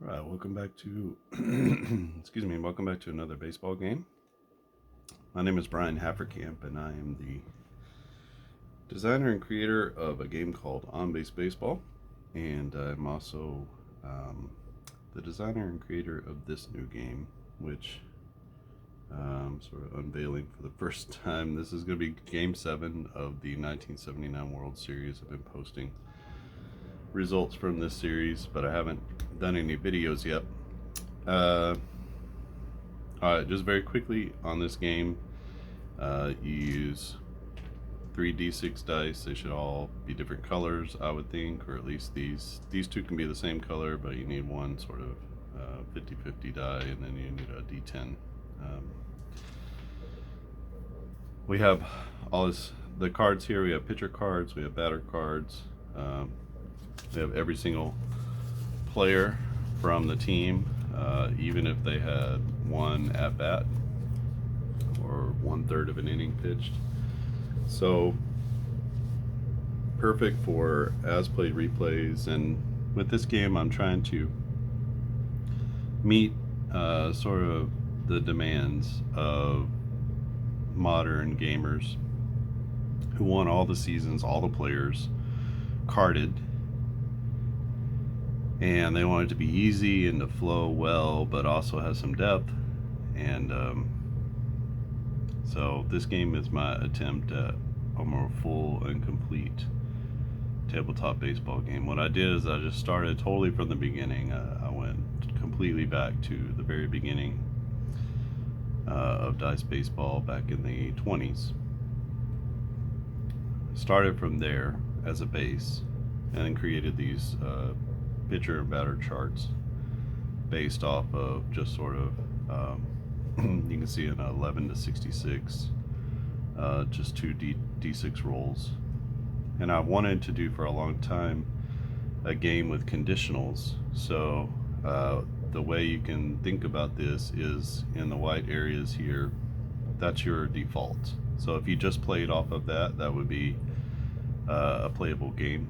Right, welcome back to excuse me, welcome back to another baseball game. My name is Brian Hafferkamp, and I am the designer and creator of a game called On Base Baseball, and I'm also the designer and creator of this new game, which I'm sort of unveiling for the first time. This is going to be Game 7 of the 1979 World Series. I've been posting results from this series, but I haven't done any videos yet. Alright, just very quickly on this game, you use 3d6 dice. They should all be different colors, I would think, or at least these two can be the same color, but you need one sort of 50-50 die, and then you need a d10. We have the cards here. We have pitcher cards, we have batter cards, we have every single player from the team, even if they had one at bat or 1/3 of an inning pitched. So perfect for as played replays. And with this game, I'm trying to meet sort of the demands of modern gamers who want all the seasons, all the players carded, and they want it to be easy and to flow well, but also has some depth. And so this game is my attempt at a more full and complete tabletop baseball game. What I did is I just started totally from the beginning. I went completely back to the very beginning of dice baseball back in the 20s. Started from there as a base, and then created these pitcher and batter charts based off of just sort of you can see an 11 to 66, just two D6 rolls. And I wanted to do for a long time a game with conditionals. So the way you can think about this is in the white areas here, that's your default. So if you just played off of that, that would be a playable game.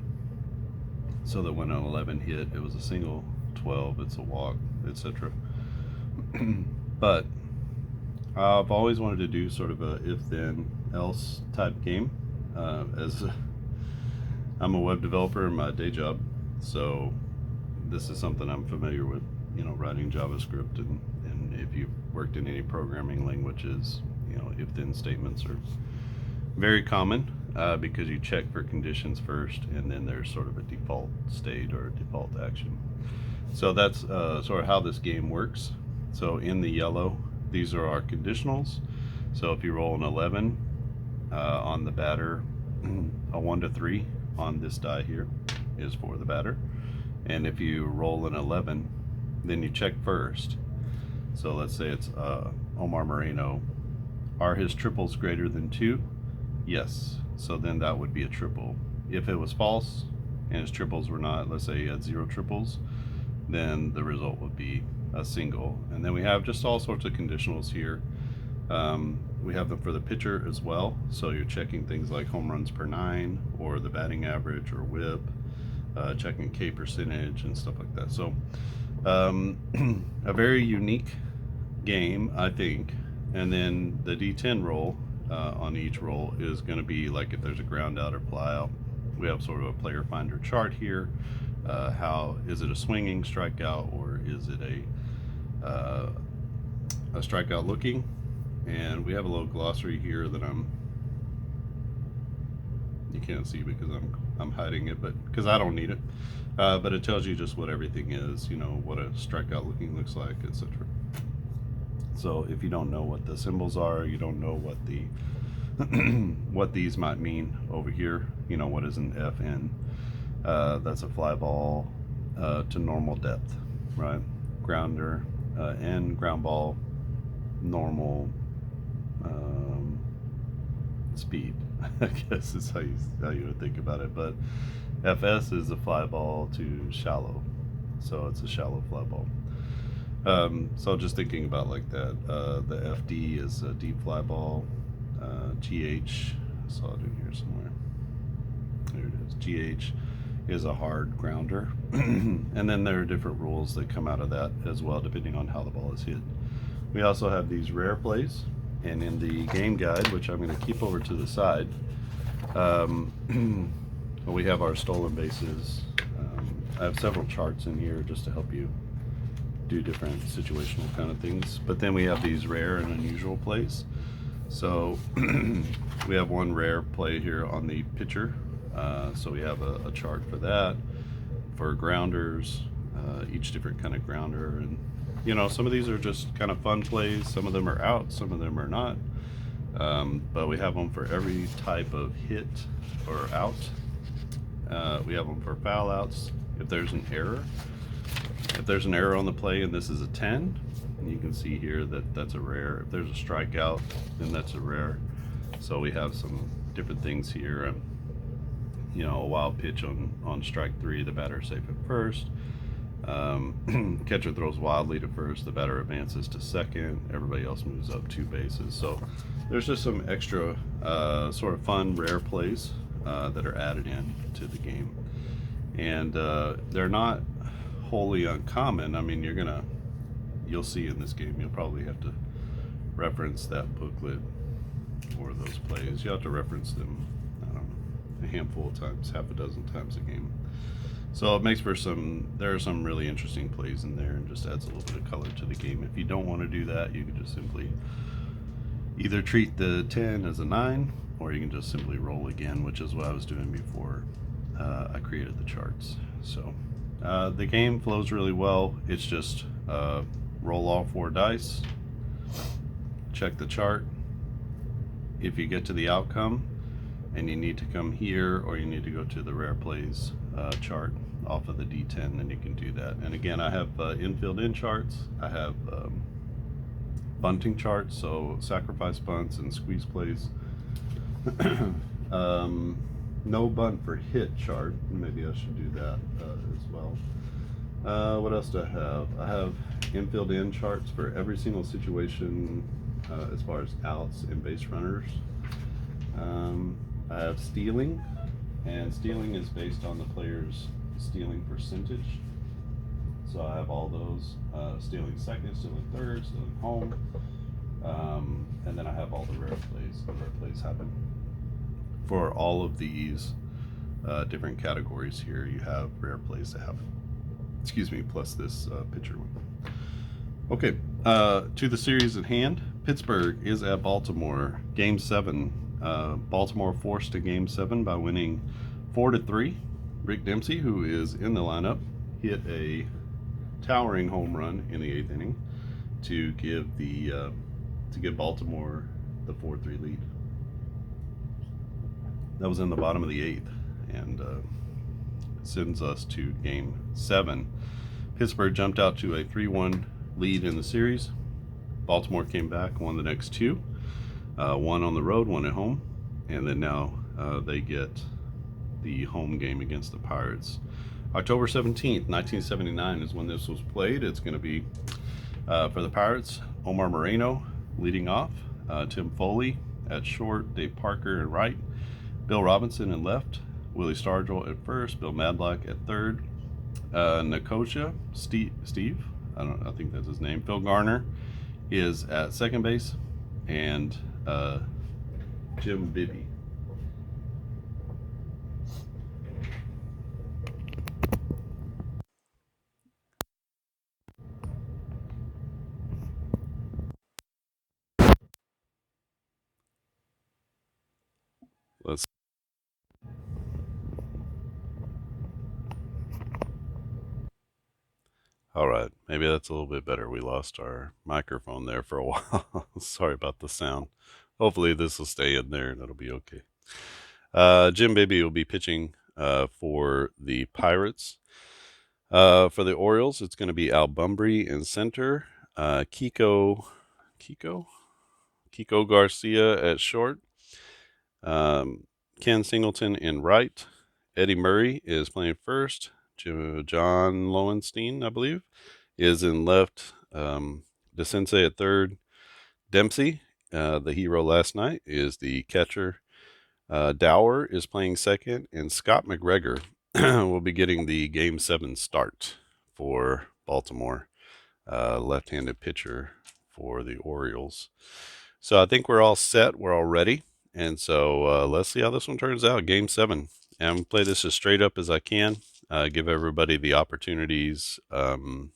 So that when an 11 hit, it was a single, 12, it's a walk, etc. But I've always wanted to do sort of a if-then-else type game. I'm a web developer in my day job, so this is something I'm familiar with, writing JavaScript, and if you've worked in any programming languages, if-then statements are very common, because you check for conditions first, and then there's sort of a default state or a default action. So that's sort of how this game works. So in the yellow, these are our conditionals. So if you roll an 11 on the batter, a 1 to 3 on this die here is for the batter. And if you roll an 11, then you check first. So let's say it's Omar Moreno. Are his triples greater than 2? Yes. So then that would be a triple. If it was false and his triples were not, let's say he had 0 triples, then the result would be a single. And then we have just all sorts of conditionals here. We have them for the pitcher as well. So you're checking things like home runs per 9, or the batting average, or whip, checking K percentage and stuff like that. So a very unique game, I think. And then the D10 roll on each roll is going to be like if there's a ground out or fly out. We have sort of a player finder chart here. How is it a swinging strikeout, or is it a strikeout looking? And we have a little glossary here that you can't see because I'm hiding it, but because I don't need it. But it tells you just what everything is, what a strikeout looking looks like, etc. So if you don't know what the symbols are, you don't know what the what these might mean over here, what is an FN? That's a fly ball to normal depth, right? Grounder, N, ground ball, normal speed, I guess is how you would think about it. But FS is a fly ball to shallow, so it's a shallow fly ball. So just thinking about like that, the FD is a deep fly ball. GH, I saw it in here somewhere. There it is. GH is a hard grounder. And then there are different rules that come out of that as well, depending on how the ball is hit. We also have these rare plays, and in the game guide, which I'm going to keep over to the side, we have our stolen bases. I have several charts in here just to help you do different situational kind of things. But then we have these rare and unusual plays. So we have one rare play here on the pitcher. So we have a chart for that, for grounders, each different kind of grounder. And, you know, some of these are just kind of fun plays. Some of them are out, some of them are not. But we have them for every type of hit or out. We have them for foul outs. If there's an error, on the play and this is a 10, and you can see here that that's a rare. If there's a strikeout, then that's a rare. So we have some different things here. You know, a wild pitch on strike 3, the batter is safe at first. Catcher throws wildly to first, the batter advances to second, everybody else moves up 2 bases. So there's just some extra sort of fun rare plays that are added in to the game, and they're not wholly uncommon. I mean, you'll see in this game, you'll probably have to reference that booklet or those plays. You have to reference them, I don't know, a handful of times, half a dozen times a game. So it makes for there are some really interesting plays in there, and just adds a little bit of color to the game. If you don't want to do that, you can just simply either treat the 10 as a 9, or you can just simply roll again, which is what I was doing before I created the charts. So the game flows really well. It's just roll all 4 dice, check the chart. If you get to the outcome and you need to come here, or you need to go to the rare plays chart off of the D10, then you can do that. And again, I have infield in charts. I have bunting charts, so sacrifice bunts and squeeze plays. No bunt for hit chart. Maybe I should do that as well. What else do I have? I have infield in charts for every single situation as far as outs and base runners. I have stealing, and stealing is based on the player's stealing percentage. So I have all those, stealing second, stealing third, stealing home, and then I have all the rare plays. The rare plays happen for all of these different categories here. You have rare plays that happen. Excuse me, plus this pitcher one. Okay, to the series at hand. Pittsburgh is at Baltimore. Game 7. Baltimore forced to Game 7 by winning 4-3. Rick Dempsey, who is in the lineup, hit a towering home run in the 8th inning to give Baltimore the 4-3 lead. That was in the bottom of the 8th, and sends us to Game 7. Pittsburgh jumped out to a 3-1 lead in the series. Baltimore came back, won the next 2, one on the road, one at home, and then now they get the home game against the Pirates. October 17th, 1979 is when this was played. It's going to be for the Pirates, Omar Moreno leading off, Tim Foley at short, Dave Parker at right, Bill Robinson at left, Willie Stargell at first, Bill Madlock at third, Nicosia, Steve, I think that's his name, Phil Garner is at second base, and Jim Bibby. All right, maybe that's a little bit better. We lost our microphone there for a while. Sorry about the sound. Hopefully this will stay in there and it'll be okay. Jim Bibby will be pitching for the Pirates. For the Orioles, it's going to be Al Bumbry in center, Kiko Garcia at short, Ken Singleton in right, Eddie Murray is playing first, John Lowenstein, I believe, is in left, DeCinces at third, Dempsey, the hero last night, is the catcher, Dower is playing second, and Scott McGregor we'll be getting the Game 7 start for Baltimore, left-handed pitcher for the Orioles. So I think we're all set. We're all ready. And so let's see how this one turns out. Game 7. And I'm going to play this as straight up as I can. Give everybody the opportunities the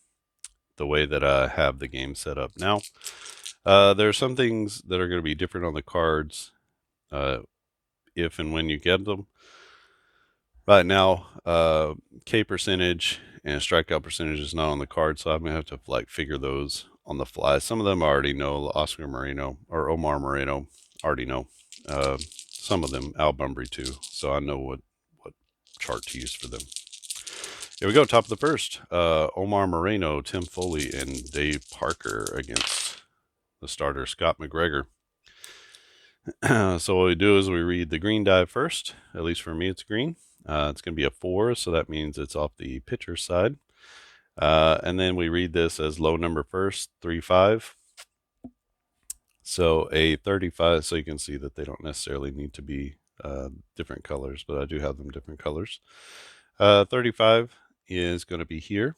way that I have the game set up now. There are some things that are going to be different on the cards if and when you get them. Right now, K percentage and strikeout percentage is not on the card, so I'm going to have to like figure those on the fly. Some of them I already know. Oscar Moreno or Omar Moreno, already know. Some of them, Al Bumbry too, so I know what chart to use for them. Here we go, top of the first. Omar Moreno, Tim Foley, and Dave Parker against the starter, Scott McGregor. So what we do is we read the green die first. At least for me, it's green. It's going to be a 4, so that means it's off the pitcher side. And then we read this as low number first, 3-5. So a 35, so you can see that they don't necessarily need to be different colors, but I do have them different colors. 35 is going to be here.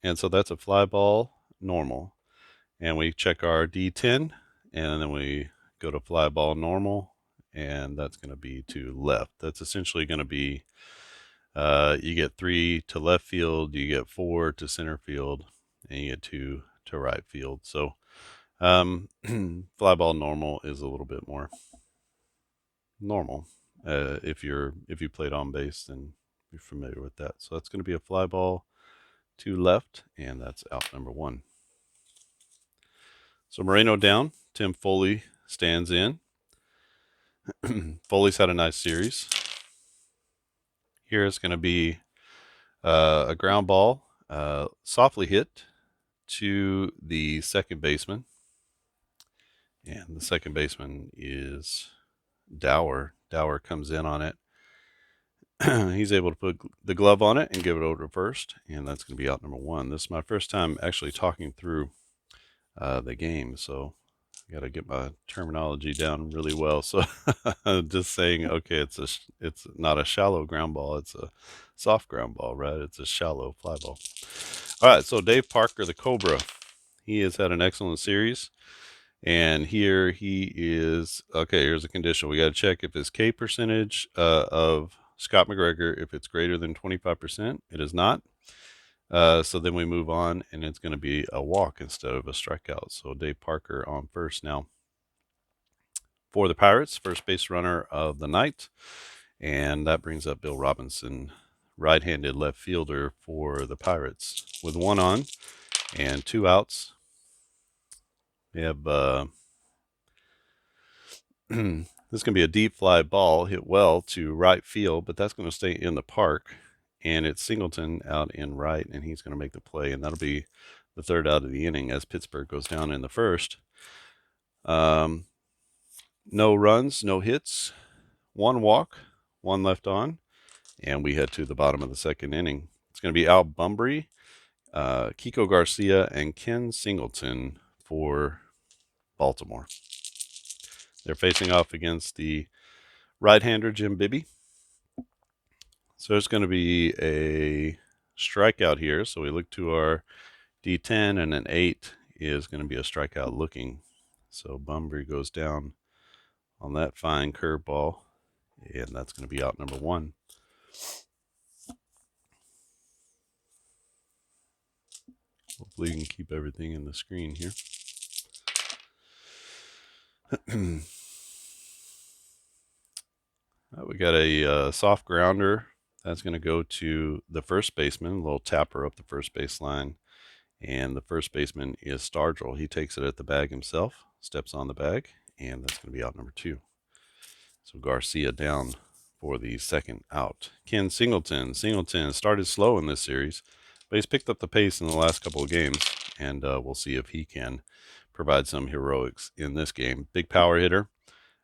And so that's a fly ball normal. And we check our D10, and then we go to fly ball normal, and that's going to be to left. That's essentially going to be you get 3 to left field, you get 4 to center field, and you get 2 to right field. So fly ball normal is a little bit more normal. If you played on base, then you're familiar with that. So that's going to be a fly ball to left, and that's out number 1. So Moreno down, Tim Foley stands in. Foley's had a nice series. Here is going to be a ground ball, softly hit to the second baseman. And the second baseman is Dower. Dower comes in on it. He's able to put the glove on it and give it over to first, and that's going to be out number 1. This is my first time actually talking through the game, so I got to get my terminology down really well. So just saying, okay, it's not a shallow ground ball, it's a soft ground ball, right? It's a shallow fly ball. All right, so Dave Parker, the Cobra, he has had an excellent series. And here he is. Okay, here's a condition. We got to check if his K percentage of Scott McGregor, if it's greater than 25%. It is not. So then we move on, and it's going to be a walk instead of a strikeout. So Dave Parker on first now. For the Pirates, first base runner of the night. And that brings up Bill Robinson, right-handed left fielder for the Pirates. With 1 on and 2 outs. We have this is going to be a deep fly ball hit well to right field, but that's going to stay in the park. And it's Singleton out in right, and he's going to make the play. And that'll be the 3rd out of the inning as Pittsburgh goes down in the first. No runs, no hits, 1 walk, 1 left on. And we head to the bottom of the 2nd inning. It's going to be Al Bumbry, Kiko Garcia, and Ken Singleton for Baltimore. They're facing off against the right-hander Jim Bibby. So there's going to be a strikeout here. So we look to our D10, and an 8 is going to be a strikeout looking. So Bumbry goes down on that fine curveball, and that's going to be out number 1. Hopefully you can keep everything in the screen here. We got a soft grounder that's going to go to the first baseman, a little tapper up the first base line. And the first baseman is Stargell. He takes it at the bag himself, steps on the bag, and that's going to be out number 2. So Garcia down for the 2nd out. Ken Singleton. Singleton started slow in this series, but he's picked up the pace in the last couple of games, and we'll see if he can provide some heroics in this game. Big power hitter.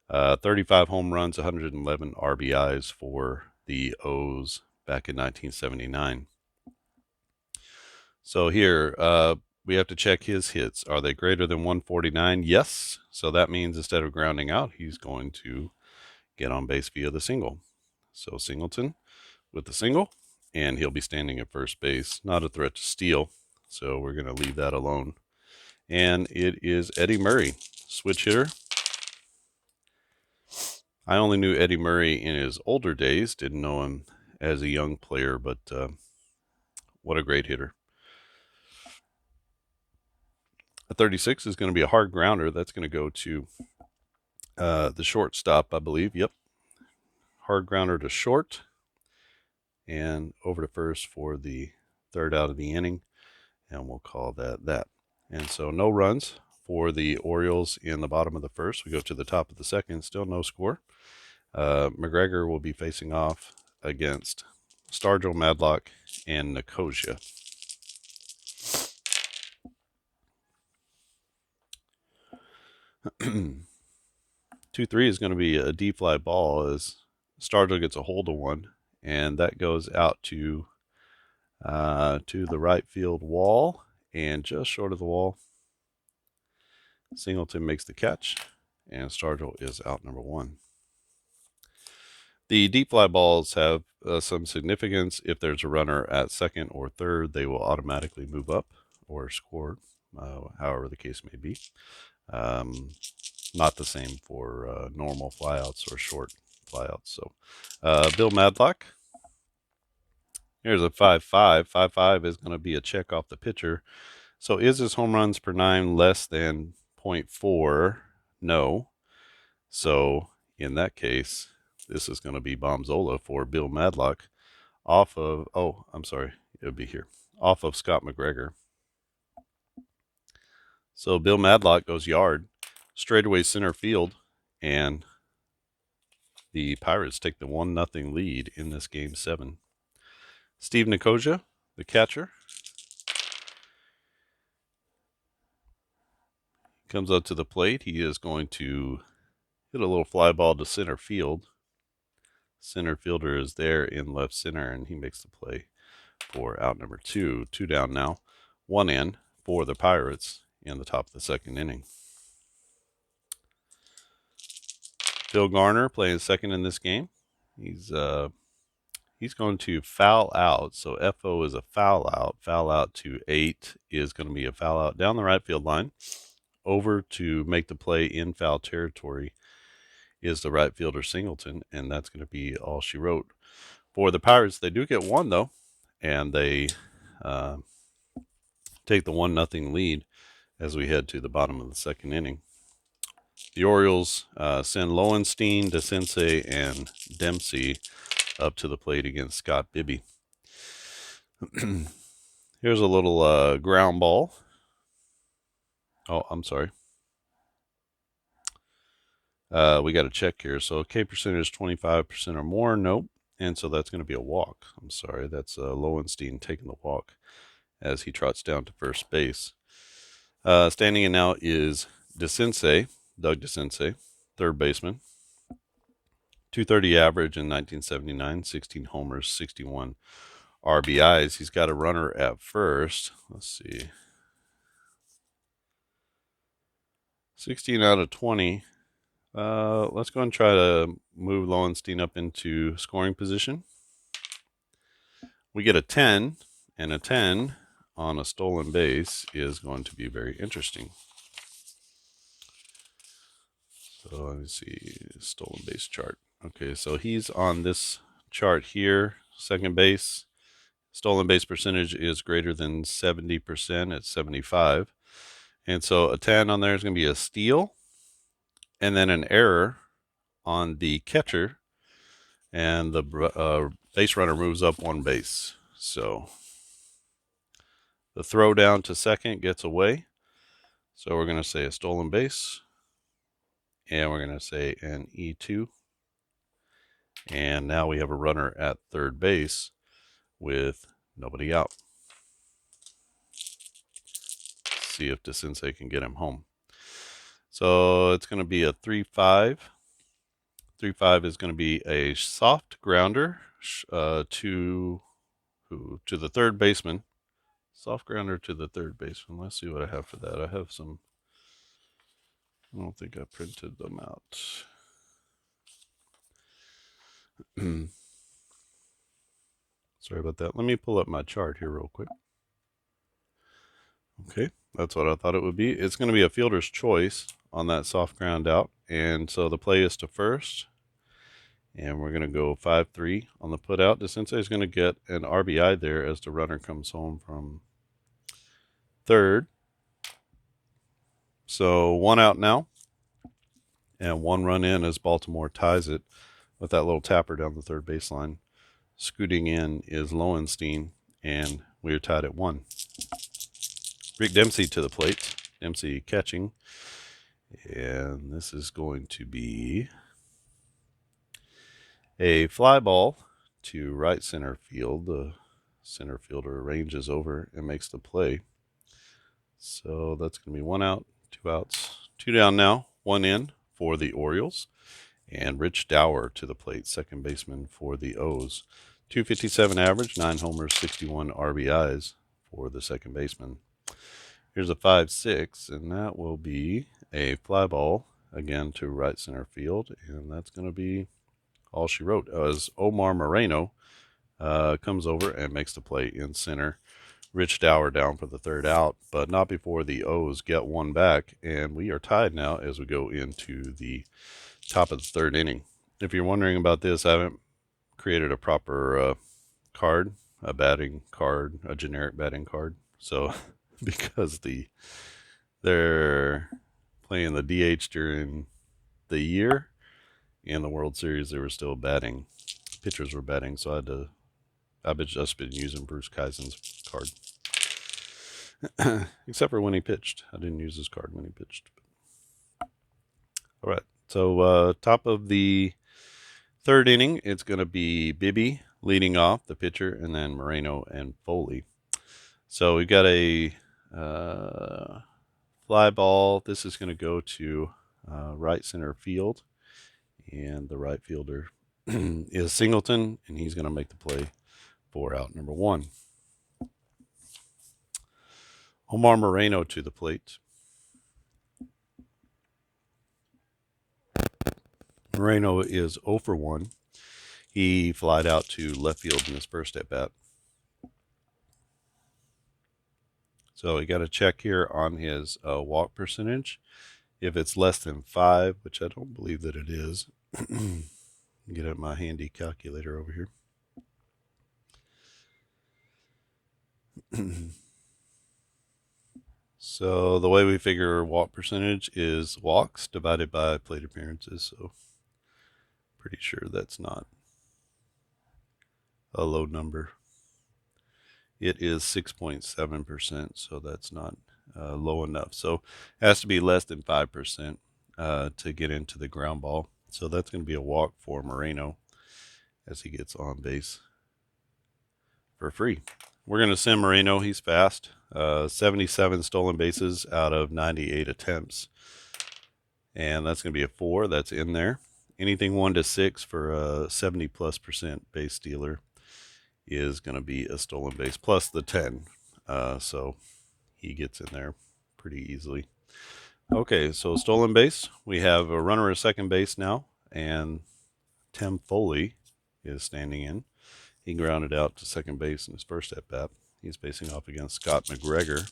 35 home runs, 111 RBIs for the O's back in 1979. So here, we have to check his hits. Are they greater than 149? Yes. So that means instead of grounding out, he's going to get on base via the single. So Singleton with the single, and he'll be standing at first base. Not a threat to steal, so we're going to leave that alone. And it is Eddie Murray, switch hitter. I only knew Eddie Murray in his older days, didn't know him as a young player, but what a great hitter. A 36 is going to be a hard grounder. That's going to go to the shortstop, I believe. Yep. Hard grounder to short and over to first for the third out of the inning. And we'll call that that. And so no runs for the Orioles in the bottom of the first. We go to the top of the second. Still no score. McGregor will be facing off against Stargell, Madlock, and Nicosia. 2-3 is going to be a deep fly ball as Stargell gets a hold of one, and that goes out to the right field wall, and just short of the wall, Singleton makes the catch, and Stargell is out number one. The deep fly balls have some significance. If there's a runner at second or third, they will automatically move up or score, however the case may be. Not the same for normal flyouts or short flyouts. So Bill Madlock, here's a 5-5. 5-5 is going to be a check off the pitcher. So is his home runs per 9 less than 0.4? No. So in that case, this is going to be Bombzola for Bill Madlock off of, it would be here, off of Scott McGregor. So Bill Madlock goes yard, straightaway center field, and the Pirates take the 1-0 lead in this Game 7. Steve Nicosia, the catcher, comes up to the plate. He is going to hit a little fly ball to center field. Center fielder is there in left center, and he makes the play for out number 2. 2 down now, 1 in for the Pirates in the top of the second inning. Phil Garner playing second in this game. He's going to foul out. So FO is a foul out. Foul out to 8 is going to be a foul out down the right field line. Over to make the play in foul territory is the right fielder Singleton, and that's going to be all she wrote. For the Pirates, they do get one, though, and they take the 1-0 lead as we head to the bottom of the second inning. The Orioles send Lowenstein, DeCinces, and Dempsey up to the plate against Scott Bibby. Here's a little ground ball. Oh, I'm sorry. We got to check here. So K percentage 25% or more. Nope. And so that's going to be a walk. I'm sorry. That's Lowenstein taking the walk as he trots down to first base. Standing in now is DeCinces, Doug DeCinces, third baseman. 230 average in 1979, 16 homers, 61 RBIs. He's got a runner at first. Let's see. 16 out of 20. Let's go and try to move Lowenstein up into scoring position. We get a 10, and a 10 on a stolen base is going to be very interesting. So let me see, stolen base chart. Okay, so he's on this chart here, second base. Stolen base percentage is greater than 70%, at 75. And so a 10 on there is going to be a steal, and then an error on the catcher, and the base runner moves up one base. So the throw down to second gets away. So we're going to say a stolen base, and we're going to say an E2. And now we have a runner at third base with nobody out. See if DeCinces can get him home. So it's going to be a 3-5. 3-5 is going to be a soft grounder to the third baseman. Soft grounder to the third baseman. Let's see what I have for that. I have some. I don't think I printed them out. Sorry about that. Let me pull up my chart here real quick. Okay, that's what I thought it would be. It's going to be a fielder's choice on that soft ground out. And so the play is to first. And we're going to go 5-3 on the put out. DeCinces is going to get an RBI there as the runner comes home from third. So 1 out now. And 1 run in as Baltimore ties it with that little tapper down the third baseline. Scooting in is Lowenstein, and we are tied at 1. Rick Dempsey to the plate. Dempsey catching. And this is going to be a fly ball to right center field. The center fielder ranges over and makes the play. So that's going to be 1 out, 2 outs, 2 down now, 1 in for the Orioles. And Rich Dower to the plate, second baseman for the O's. 257 average, 9 homers, 61 RBIs for the second baseman. Here's a 5-6, and that will be a fly ball again to right center field, and that's going to be all she wrote. As Omar Moreno comes over and makes the play in center. Rich Dower down for the third out, but not before the O's get 1 back, and we are tied now as we go into the top of the third inning. If you're wondering about this, I haven't created a proper card, a batting card, a generic batting card. So because they're playing the DH during the year in the World Series, they were still batting. Pitchers were batting, so I've just been using Bruce Kaisen's card. Except for when he pitched. I didn't use his card when he pitched. All right. So top of the third inning, it's going to be Bibby leading off, the pitcher, and then Moreno and Foley. So we've got a fly ball. This is going to go to right center field. And the right fielder is Singleton, and he's going to make the play for out number 1. Omar Moreno to the plate. Moreno is 0 for 1. He flied out to left field in his first at bat. So we got a check here on his walk percentage. If it's less than 5, which I don't believe that it is, get out my handy calculator over here. So the way we figure walk percentage is walks divided by plate appearances. So pretty sure that's not a low number. It is 6.7%, so that's not low enough. So it has to be less than 5% to get into the ground ball. So that's going to be a walk for Moreno as he gets on base for free. We're going to send Moreno. He's fast. 77 stolen bases out of 98 attempts. And that's going to be a 4. That's in there. Anything 1 to 6 for a 70+% base stealer is going to be a stolen base plus the 10. So he gets in there pretty easily. Okay, so stolen base. We have a runner at second base now, and Tim Foley is standing in. He grounded out to second base in his first at bat. He's facing off against Scott McGregor.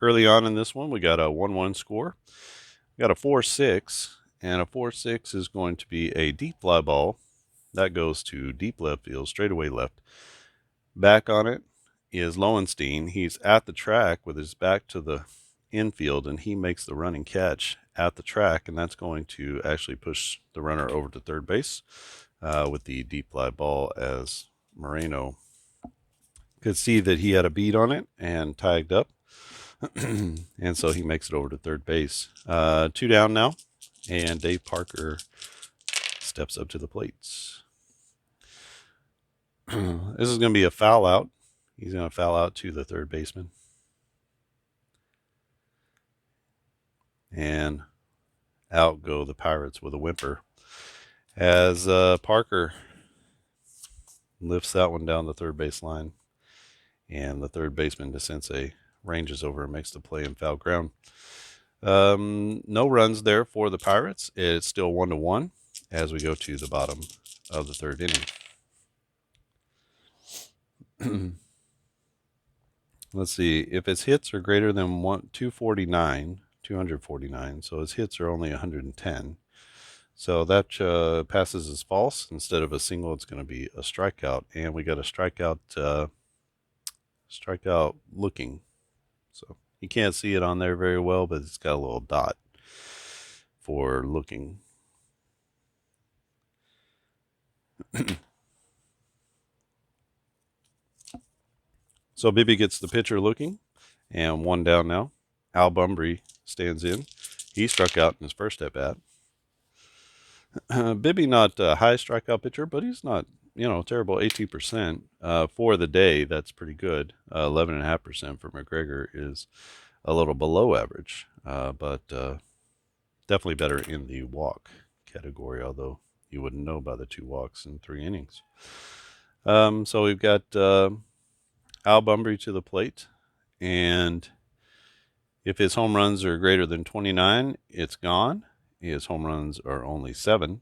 Early on in this one, we got a 1-1 score. We got a 4-6, and a 4-6 is going to be a deep fly ball. That goes to deep left field, straightaway left. Back on it is Lowenstein. He's at the track with his back to the infield, and he makes the running catch at the track, and that's going to actually push the runner over to third base with the deep fly ball, as Moreno could see that he had a bead on it and tagged up. And so he makes it over to third base. 2 down now, and Dave Parker steps up to the plates. This is going to be a foul out. He's going to foul out to the third baseman. And out go the Pirates with a whimper as Parker lifts that one down the third base line. And the third baseman, DeCinces, ranges over and makes the play in foul ground. No runs there for the Pirates. It's still 1-1 as we go to the bottom of the third inning. Let's see. If his hits are greater than 249, so his hits are only 110. So that passes as false. Instead of a single, it's going to be a strikeout, and we got a strikeout looking. So you can't see it on there very well, but it's got a little dot for looking. So Bibby gets the pitcher looking, and one down now. Al Bumbry stands in. He struck out in his first at bat. Bibby not a high strikeout pitcher, but he's not terrible. 18% for the day. That's pretty good. 11.5% for McGregor is a little below average, but definitely better in the walk category. Although you wouldn't know by the 2 walks in 3 innings. So we've got Al Bumbry to the plate, and if his home runs are greater than 29, it's gone. His home runs are only 7.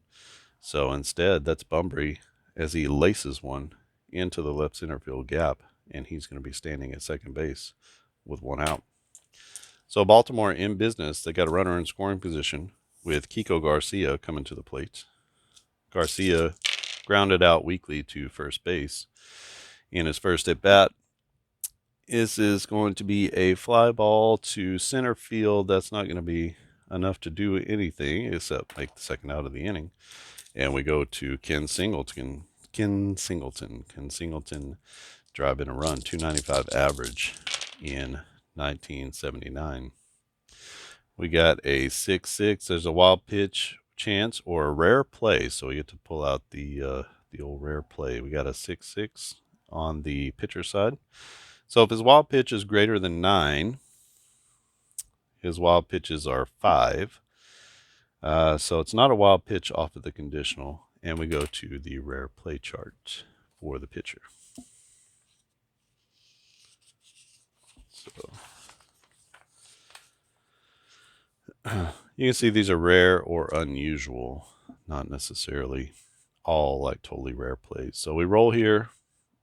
So instead, that's Bumbry as he laces one into the left center field gap, and he's going to be standing at second base with 1 out. So Baltimore in business. They got a runner in scoring position with Kiko Garcia coming to the plate. Garcia grounded out weakly to first base in his first at bat. This is going to be a fly ball to center field. That's not going to be enough to do anything except make the second out of the inning. And we go to Ken Singleton. Ken Singleton driving a run, 295 average in 1979. We got a 6-6. There's a wild pitch chance or a rare play, so we get to pull out the old rare play. We got a 6-6 on the pitcher side. So if his wild pitch is greater than 9, his wild pitches are 5. So it's not a wild pitch off of the conditional. And we go to the rare play chart for the pitcher. So you can see these are rare or unusual, not necessarily all like totally rare plays. So we roll here,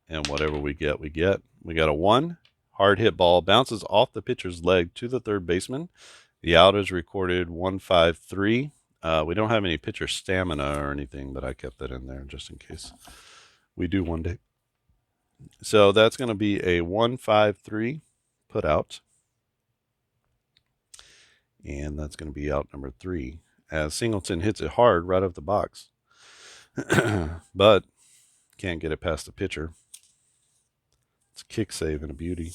and whatever we get, we get. We got a 1. Hard hit ball bounces off the pitcher's leg to the third baseman. The out is recorded 153. We don't have any pitcher stamina or anything, but I kept that in there just in case we do one day. So that's going to be a 153 put out. And that's going to be out number 3 as Singleton hits it hard right off the box. But can't get it past the pitcher. It's a kick save and a beauty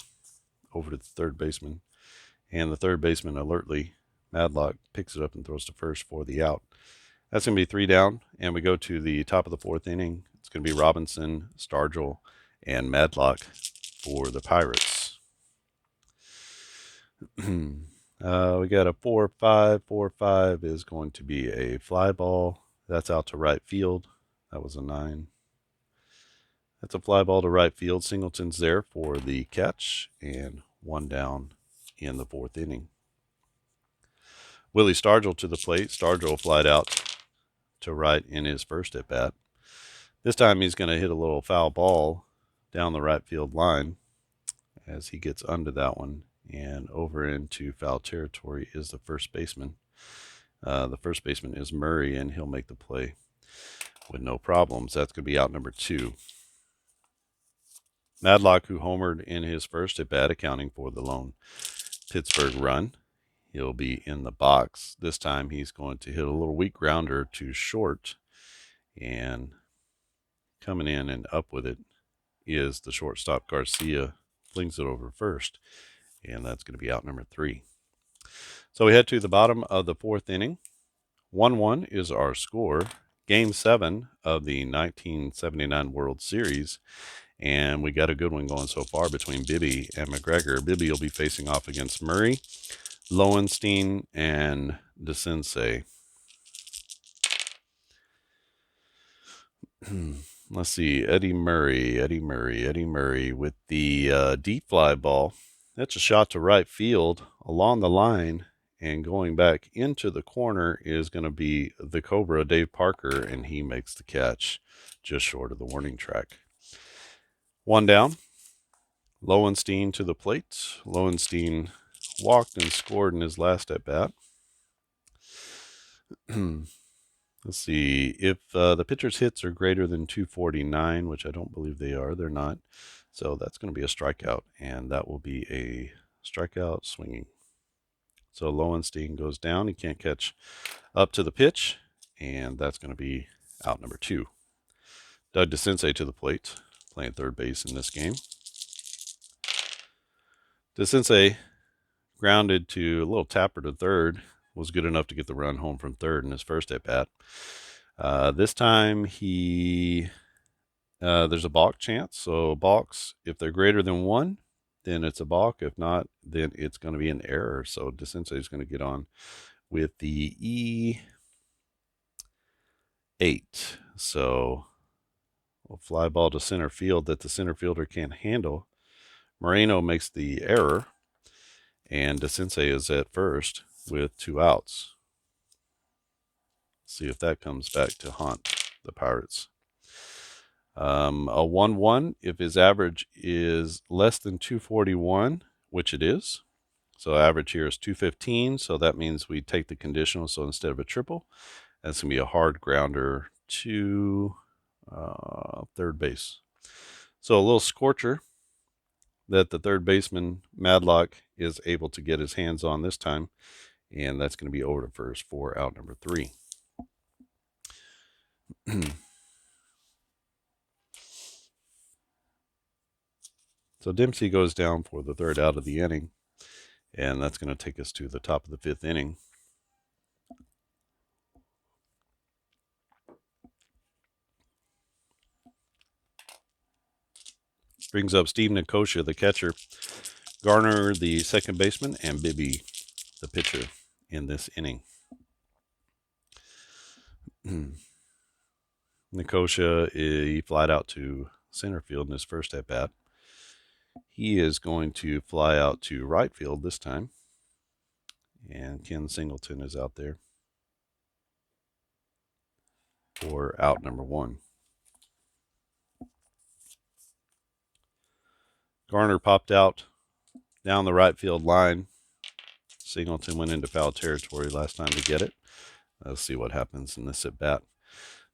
over to the third baseman. And the third baseman alertly, Madlock, picks it up and throws to first for the out. That's going to be 3 down. And we go to the top of the 4th inning. It's going to be Robinson, Stargell, and Madlock for the Pirates. We got a 4-5. 4-5 is going to be a fly ball. That's out to right field. That was a 9. That's a fly ball to right field. Singleton's there for the catch, and 1 down in the 4th inning. Willie Stargell to the plate. Stargell flied out to right in his first at bat. This time he's going to hit a little foul ball down the right field line as he gets under that one, and over into foul territory is the first baseman. The first baseman is Murray, and he'll make the play with no problems. That's going to be out number 2. Madlock, who homered in his first at bat, accounting for the lone Pittsburgh run. He'll be in the box. This time he's going to hit a little weak grounder to short, and coming in and up with it is the shortstop Garcia. Flings it over first, and that's going to be out number 3. So we head to the bottom of the 4th inning. 1-1 is our score. Game 7 of the 1979 World Series. And we got a good one going so far between Bibby and McGregor. Bibby will be facing off against Murray, Lowenstein, and DeCinces. Let's see, Eddie Murray with the deep fly ball. That's a shot to right field along the line, and going back into the corner is going to be the Cobra, Dave Parker, and he makes the catch just short of the warning track. 1 down. Lowenstein to the plate. Lowenstein walked and scored in his last at bat. Let's see, if the pitcher's hits are greater than 249, which I don't believe they are, they're not. So that's going to be a strikeout, and that will be a strikeout swinging. So Lowenstein goes down. He can't catch up to the pitch, and that's going to be out number 2. Doug DeCinces to the plate, playing third base in this game. DeCinces grounded to a little tapper to third, was good enough to get the run home from third in his first at bat. This time there's a balk chance. So balks, if they're greater than 1, then it's a balk. If not, then it's going to be an error. So DeCinces is going to get on with the E8. So a fly ball to center field that the center fielder can't handle. Moreno makes the error, and DeCinces is at first with 2 outs. See if that comes back to haunt the Pirates. A 1-1, if his average is less than 241, which it is. So average here is 215, so that means we take the conditional. So instead of a triple, that's going to be a hard grounder to third base. So a little scorcher that the third baseman, Madlock, is able to get his hands on this time, and that's going to be over to first for out number 3. So Dempsey goes down for the third out of the inning, and that's going to take us to the top of the 5th inning. Brings up Steve Nicosia, the catcher, Garner, the second baseman, and Bibby, the pitcher, in this inning. Nicosia, he flied out to center field in his first at bat. He is going to fly out to right field this time, and Ken Singleton is out there for out number 1. Garner popped out down the right field line. Singleton went into foul territory last time to get it. Let's see what happens in this at bat.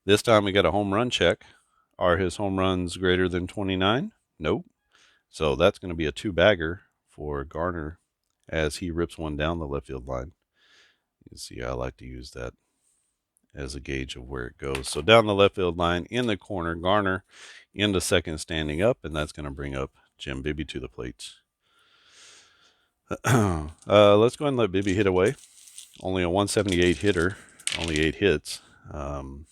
This time we got a home run check. Are his home runs greater than 29? Nope. So that's going to be a 2-bagger for Garner as he rips one down the left field line. You can see I like to use that as a gauge of where it goes. So down the left field line in the corner, Garner into second standing up, and that's going to bring up Jim Bibby to the plate. Let's go ahead and let Bibby hit away. Only a 178 hitter, only 8 hits, and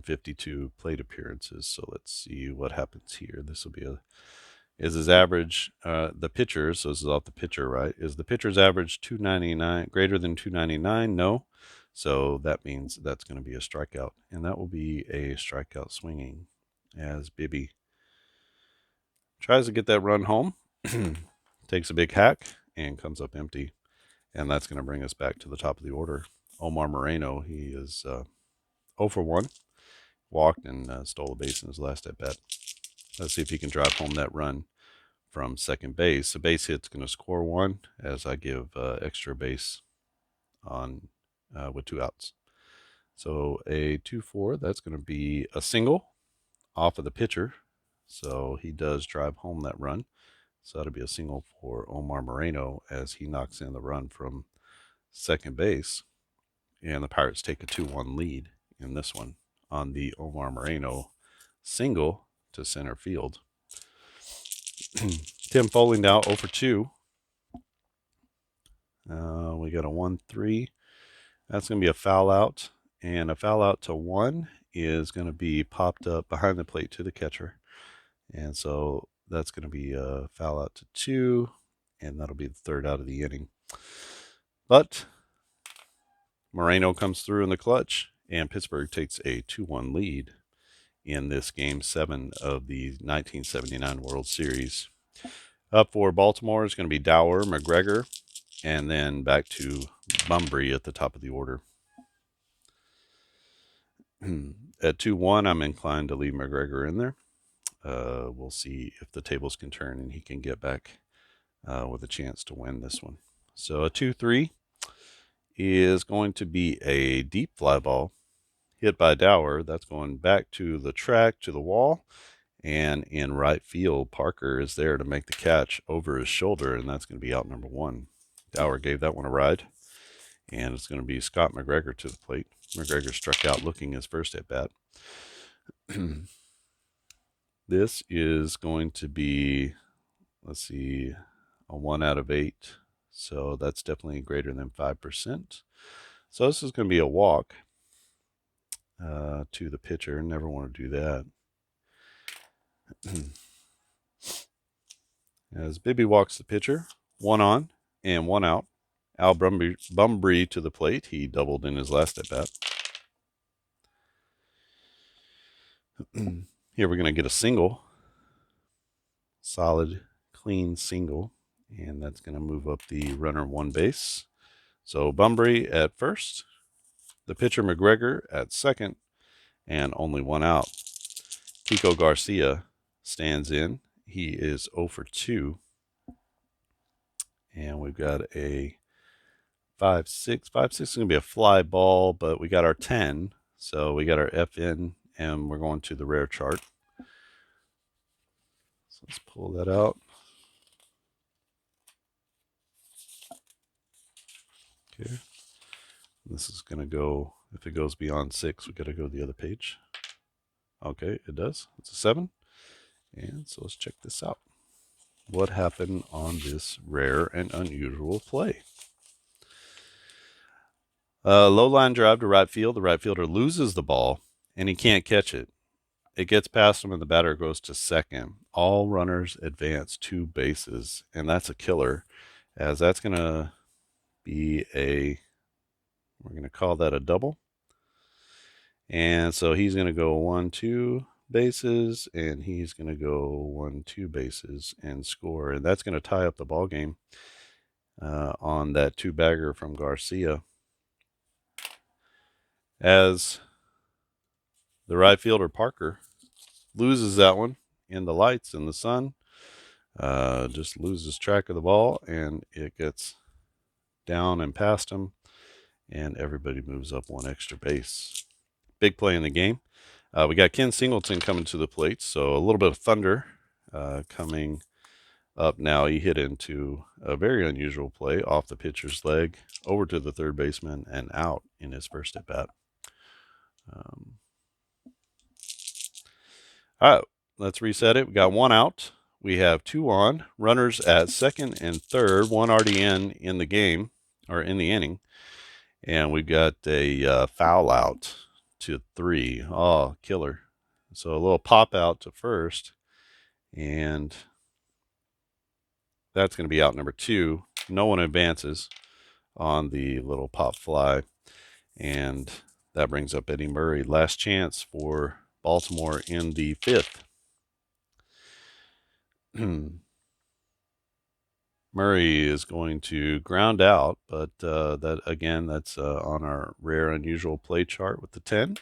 52 plate appearances. So let's see what happens here. This will be is his average, the pitcher, so this is off the pitcher, right? Is the pitcher's average 299, greater than 299? No. So that means that's going to be a strikeout, and that will be a strikeout swinging as Bibby tries to get that run home, takes a big hack, and comes up empty. And that's going to bring us back to the top of the order. Omar Moreno, he is 0 for 1, walked and stole a base in his last at bat. Let's see if he can drive home that run from second base. The base hit's going to score 1 as I give extra base on with 2 outs. So a 2-4, that's going to be a single off of the pitcher. So he does drive home that run. So that'll be a single for Omar Moreno as he knocks in the run from second base. And the Pirates take a 2-1 lead in this one on the Omar Moreno single to center field. Tim Foley now 0 for 2. We got a 1-3. That's going to be a foul out. And a foul out to 1 is going to be popped up behind the plate to the catcher. And so that's going to be a foul out to 2. And that'll be the third out of the inning. But Moreno comes through in the clutch, and Pittsburgh takes a 2-1 lead in this Game 7 of the 1979 World Series. Up for Baltimore is going to be Dower, McGregor, and then back to Bunbury at the top of the order. At 2-1, I'm inclined to leave McGregor in there. we'll see if the tables can turn and he can get back with a chance to win this one. So a 2-3 is going to be a deep fly ball hit by Dower. That's going back to the track, to the wall. And in right field, Parker is there to make the catch over his shoulder, and that's going to be out number 1. Dower gave that one a ride, and it's going to be Scott McGregor to the plate. McGregor struck out looking his first at bat. This is going to be, let's see, a 1 out of 8. So that's definitely greater than 5%. So this is going to be a walk to the pitcher. Never want to do that. As Bibby walks the pitcher, 1 on and 1 out. Al Bumbry to the plate. He doubled in his last at bat. Here we're going to get a single. Solid, clean single. And that's going to move up the runner 1 base. So Bumbry at first. The pitcher McGregor at second. And only 1 out. Kiko Garcia stands in. He is 0 for 2. And we've got a 5-6. 5-6 is going to be a fly ball, but we got our 10. So we got our F in, and we're going to the rare chart. So let's pull that out. Okay. This is going to go, if it goes beyond 6, we got to go to the other page. Okay, it does. It's a 7. And so let's check this out. What happened on this rare and unusual play? Low line drive to right field. The right fielder loses the ball, and he can't catch it. It gets past him, and the batter goes to second. All runners advance 2 bases, and that's a killer, as that's going to be we're going to call that a double. And so he's going to go 1-2 bases, and he's going to go 1-2 bases and score. And that's going to tie up the ball game on that 2-bagger from Garcia. As the right fielder Parker loses that one in the lights in the sun, just loses track of the ball, and it gets down and past him, and everybody moves up 1 extra base. Big play in the game. We got Ken Singleton coming to the plate, so a little bit of thunder coming up now. He hit into a very unusual play off the pitcher's leg, over to the third baseman, and out in his first at bat. All right, let's reset it. We got 1 out. We have 2 on. Runners at second and third. 1 already in the game, or in the inning. And we've got a foul out to 3. Oh, killer. So a little pop out to first. And that's going to be out number 2. No one advances on the little pop fly. And that brings up Eddie Murray. Last chance for Baltimore in the 5th. Murray is going to ground out, but that's on our rare unusual play chart with the 10.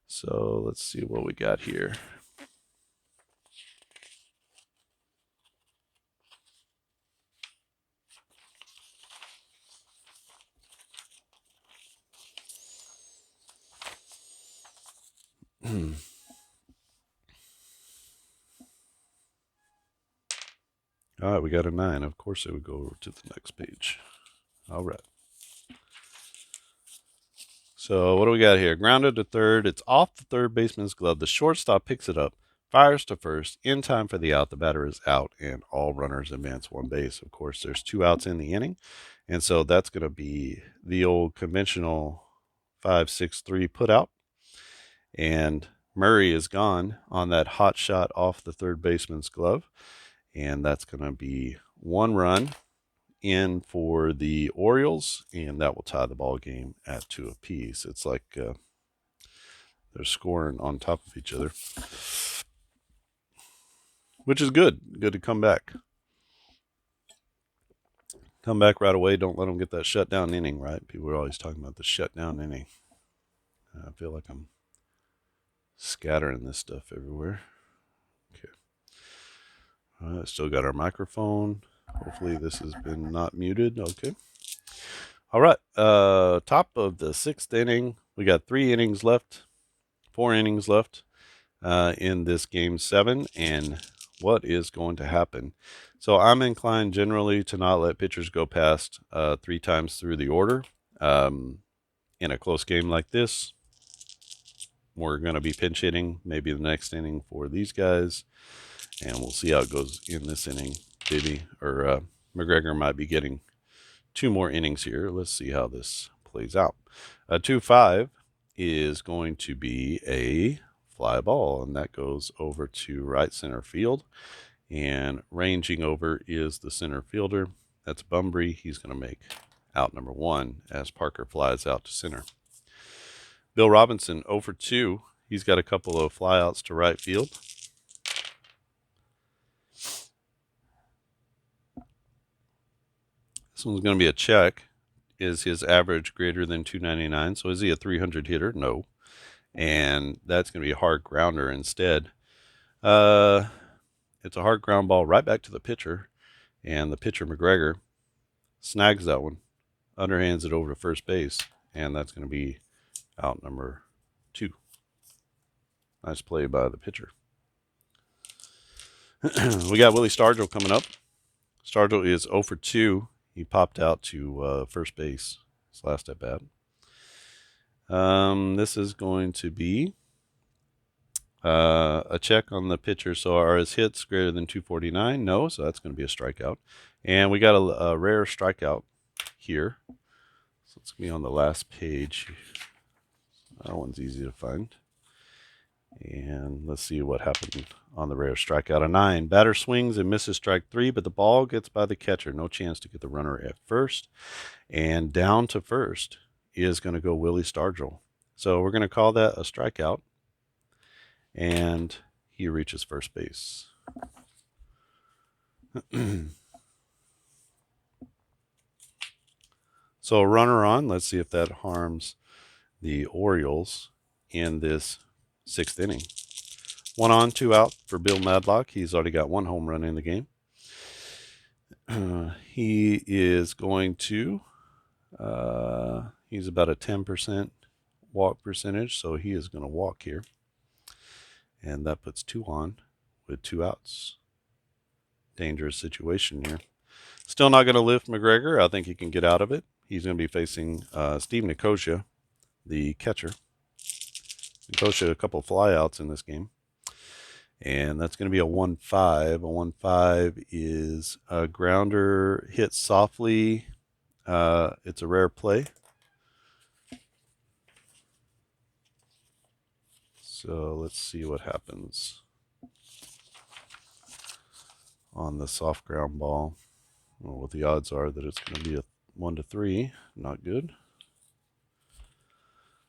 So let's see what we got here. All right, we got a 9. Of course, it would go over to the next page. All right. So what do we got here? Grounded to third. It's off the third baseman's glove. The shortstop picks it up, fires to first. In time for the out. The batter is out, and all runners advance 1 base. Of course, there's 2 outs in the inning, and so that's going to be the old conventional 5-6-3 put out. And Murray is gone on that hot shot off the third baseman's glove. And that's going to be 1 run in for the Orioles, and that will tie the ball game at 2 apiece. It's like they're scoring on top of each other, which is good. Good to come back. Come back right away. Don't let them get that shutdown inning, right? People are always talking about the shutdown inning. I feel like I'm scattering this stuff everywhere. Okay. Still got our microphone. Hopefully this has been not muted. Okay. All right. Top of the 6th inning. We got 3 innings left, 4 innings left in this game 7. And what is going to happen? So I'm inclined generally to not let pitchers go past 3 times through the order. In a close game like this, we're going to be pinch hitting maybe the next inning for these guys. And we'll see how it goes in this inning. McGregor might be getting 2 more innings here. Let's see how this plays out. 2-5 is going to be a fly ball, and that goes over to right center field. And ranging over is the center fielder. That's Bumbry. He's going to make out number 1 as Parker flies out to center. Bill Robinson 0 for 2. He's got a couple of flyouts to right field. This one's going to be a check. Is his average greater than 299? So is he a 300 hitter? No. And that's going to be a hard grounder instead. It's a hard ground ball right back to the pitcher. And the pitcher, McGregor, snags that one, underhands it over to first base. And that's going to be out number 2. Nice play by the pitcher. We got Willie Stargell coming up. Stargell is 0 for 2. He popped out to first base his last at bat. This is going to be a check on the pitcher. So are his hits greater than 249? No, so that's going to be a strikeout. And we got a rare strikeout here. So it's going to be on the last page. That one's easy to find. And let's see what happened on the rare strikeout. A 9. Batter swings and misses strike 3, but the ball gets by the catcher. No chance to get the runner at first. And down to first is going to go Willie Stargell. So we're going to call that a strikeout. And he reaches first base. So a runner on. Let's see if that harms the Orioles in this 6th inning. 1 on, 2 out for Bill Madlock. He's already got 1 home run in the game. He is going to, he's about a 10% walk percentage, so he is going to walk here. And that puts 2 on with 2 outs. Dangerous situation here. Still not going to lift McGregor. I think he can get out of it. He's going to be facing Steve Nicosia, the catcher. Nicosia, a couple of flyouts in this game. And that's going to be a 1-5. A 1-5 is a grounder hit softly. It's a rare play. So let's see what happens on the soft ground ball. Well, what the odds are that it's going to be a 1-3. Not good.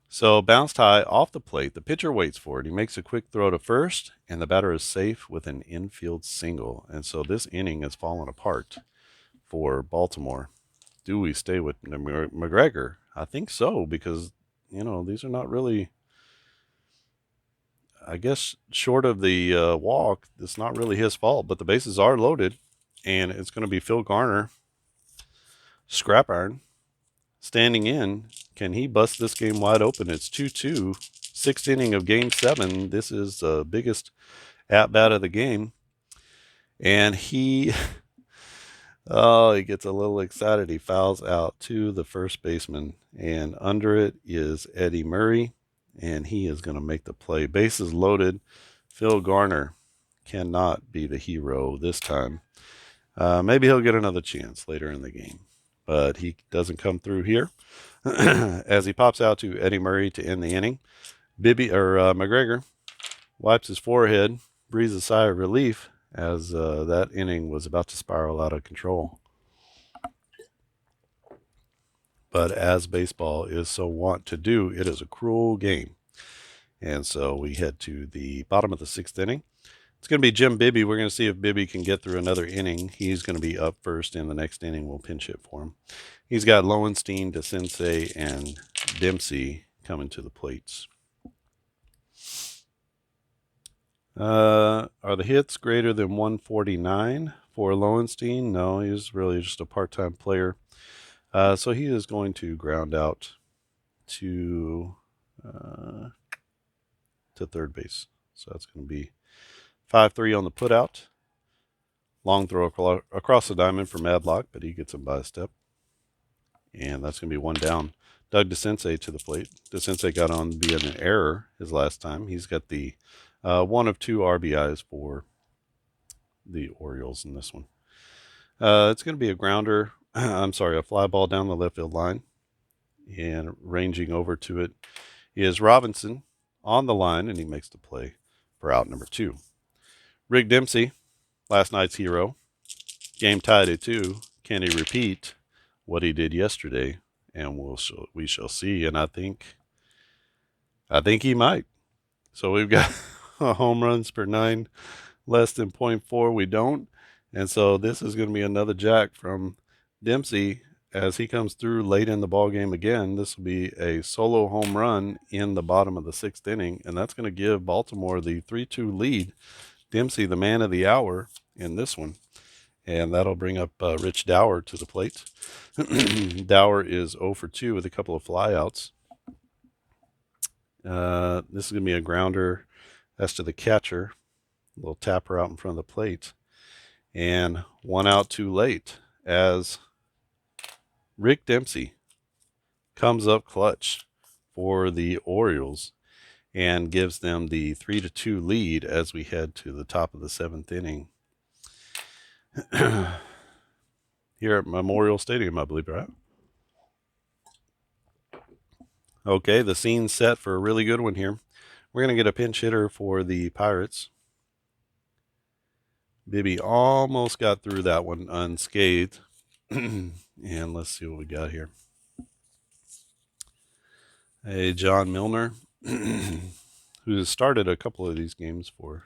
So bounced high off the plate. The pitcher waits for it. He makes a quick throw to first, and the batter is safe with an infield single. And so this inning has fallen apart for Baltimore. Do we stay with McGregor? I think so, because, these are not really, I guess, short of the walk, it's not really his fault, but the bases are loaded, and it's going to be Phil Garner, scrap iron, standing in. Can he bust this game wide open? It's 2-2, 6th inning of game 7. This is the biggest at-bat of the game. And he gets a little excited. He fouls out to the first baseman. And under it is Eddie Murray. And he is going to make the play. Bases loaded. Phil Garner cannot be the hero this time. Maybe he'll get another chance later in the game. But he doesn't come through here. As he pops out to Eddie Murray to end the inning, McGregor wipes his forehead, breathes a sigh of relief as that inning was about to spiral out of control. But as baseball is so wont to do, it is a cruel game. And so we head to the bottom of the 6th inning. It's going to be Jim Bibby. We're going to see if Bibby can get through another inning. He's going to be up first in the next inning. We'll pinch hit for him. He's got Lowenstein, DeCinces, and Dempsey coming to the plates. Are the hits greater than 149 for Lowenstein? No, he's really just a part-time player. So he is going to ground out to third base. So that's going to be 5-3 on the putout. Long throw across the diamond for Madlock, but he gets him by a step. And that's going to be one down. Doug DeCinces to the plate. DeCinces got on via an error his last time. He's got the one of 2 RBIs for the Orioles in this one. It's going to be a grounder. I'm sorry, a fly ball down the left field line. And ranging over to it is Robinson on the line, and he makes the play for out number 2. Rick Dempsey, last night's hero. Game tied at 2. Can he repeat what he did yesterday? And we shall see. And I think he might. So we've got home runs per 9 less than 0.4. We don't. And so this is going to be another jack from Dempsey as he comes through late in the ball game again. This will be a solo home run in the bottom of the 6th inning, and that's going to give Baltimore the 3-2 lead. Dempsey, the man of the hour in this one, and that'll bring up Rich Dower to the plate. Dower is 0 for 2 with a couple of flyouts. This is going to be a grounder as to the catcher. A little tapper out in front of the plate. And 1 out too late as Rick Dempsey comes up clutch for the Orioles and gives them the 3-2 lead as we head to the top of the 7th inning. Here at Memorial Stadium, I believe, right? Okay, the scene's set for a really good one here. We're going to get a pinch hitter for the Pirates. Bibby almost got through that one unscathed. And let's see what we got here. Hey, John Milner, who has started a couple of these games for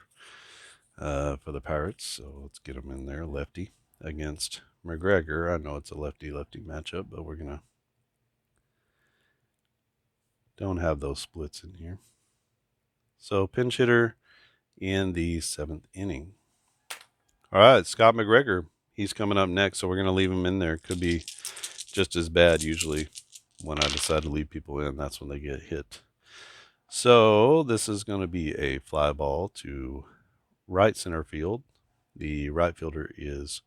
the Pirates. So let's get him in there, lefty, against McGregor. I know it's a lefty-lefty matchup, but we're going to don't have those splits in here. So pinch hitter in the 7th inning. All right, Scott McGregor. He's coming up next, so we're going to leave him in there. Could be just as bad usually when I decide to leave people in. That's when they get hit. So this is going to be a fly ball to right center field. The right fielder is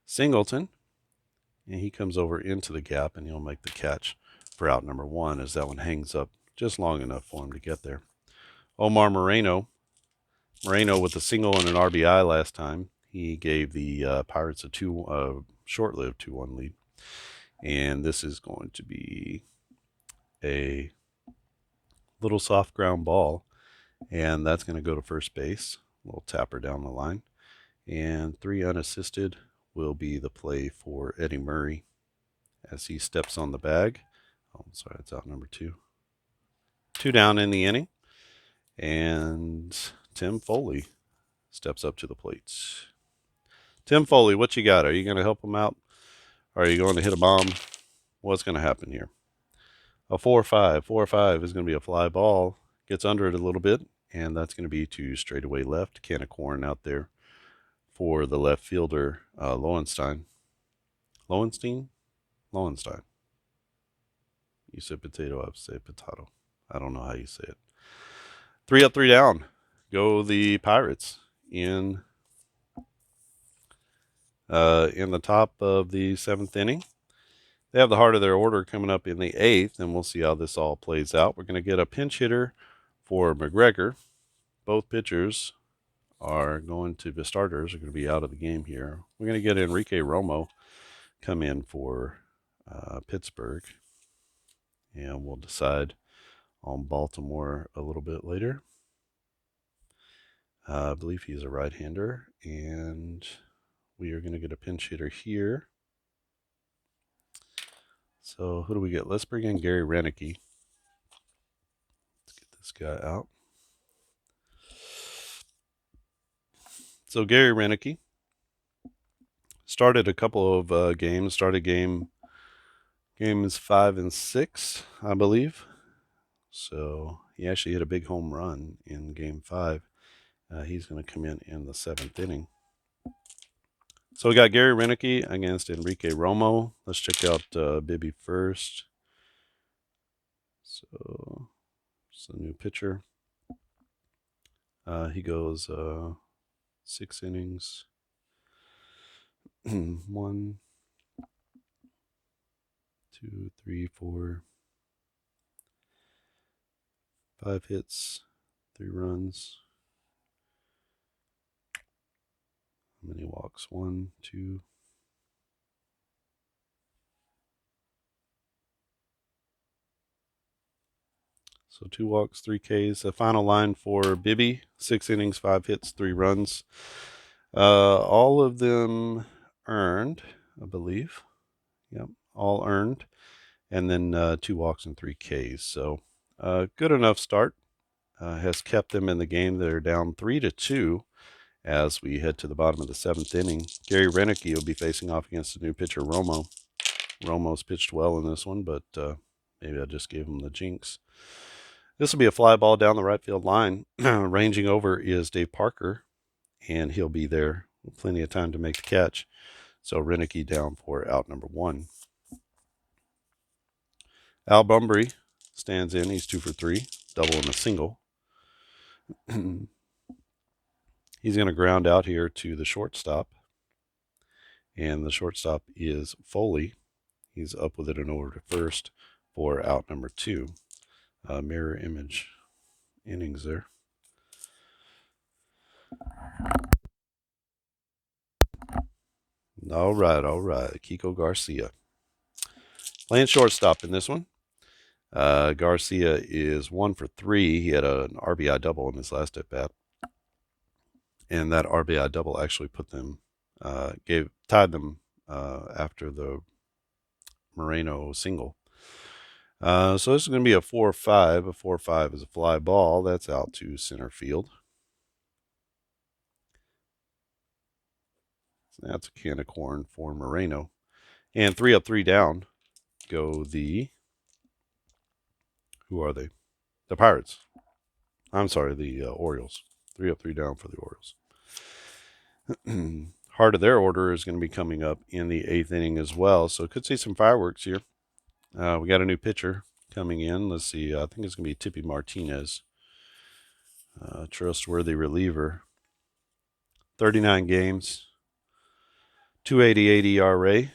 Singleton, and he comes over into the gap, and he'll make the catch for out number 1 as that one hangs up just long enough for him to get there. Omar Moreno with a single and an RBI last time. He gave the Pirates a short-lived 2-1 lead. And this is going to be a little soft ground ball. And that's going to go to first base. A little tapper down the line. And 3 unassisted will be the play for Eddie Murray as he steps on the bag. Oh, sorry, it's out number 2. 2 down in the inning. And Tim Foley steps up to the plate. Tim Foley, what you got? Are you going to help him out? Or are you going to hit a bomb? What's going to happen here? A 4-5. 4-5 is going to be a fly ball. Gets under it a little bit, and that's going to be to straightaway left. Can of corn out there for the left fielder, Lowenstein. Lowenstein? Lowenstein. You say potato, I say potato. I don't know how you say it. 3 up, 3 down. Go the Pirates in the top of the 7th inning. They have the heart of their order coming up in the 8th, and we'll see how this all plays out. We're going to get a pinch hitter for McGregor. Both pitchers are going to, the starters are going to be out of the game here. We're going to get Enrique Romo come in for Pittsburgh, and we'll decide on Baltimore a little bit later. I believe he's a right-hander, and we are going to get a pinch hitter here. So who do we get? Let's bring in Gary Renicky. Let's get this guy out. So Gary Renicky started a couple of games. Started games 5 and 6, I believe. So he actually hit a big home run in game 5. He's going to come in the 7th inning. So we got Gary Renicky against Enrique Romo. Let's check out Bibby first. So it's a new pitcher. He goes 6 innings. 1, 2, 3, 4, 5 hits, 3 runs. How many walks? 1, 2. So 2 walks, 3 Ks. The final line for Bibby: 6 innings, 5 hits, 3 runs. All of them earned, I believe. Yep, all earned. And then 2 walks and 3 Ks. So good enough start. Has kept them in the game. They're down 3-2 as we head to the bottom of the 7th inning. Gary Renicky will be facing off against the new pitcher, Romo. Romo's pitched well in this one, but maybe I just gave him the jinx. This will be a fly ball down the right field line. Ranging over is Dave Parker, and he'll be there. Plenty of time to make the catch. So Renicky down for out number 1. Al Bumbry stands in. He's 2 for 3, double and a single. He's going to ground out here to the shortstop. And the shortstop is Foley. He's up with it and over to first for out number 2. Mirror image innings there. All right. Kiko Garcia playing shortstop in this one. Garcia is 1 for 3. He had an RBI double in his last at bat, and that RBI double actually put them, tied them after the Moreno single. So this is going to be a 4-5. A 4-5 is a fly ball. That's out to center field. So that's a can of corn for Moreno. And 3 up, 3 down go the... Who are they? The Pirates. I'm sorry, the Orioles. 3 up, 3 down for the Orioles. Heart of their order is going to be coming up in the 8th inning as well. So could see some fireworks here. We got a new pitcher coming in. Let's see. I think it's going to be Tippy Martinez. Trustworthy reliever. 39 games. 2.88 ERA.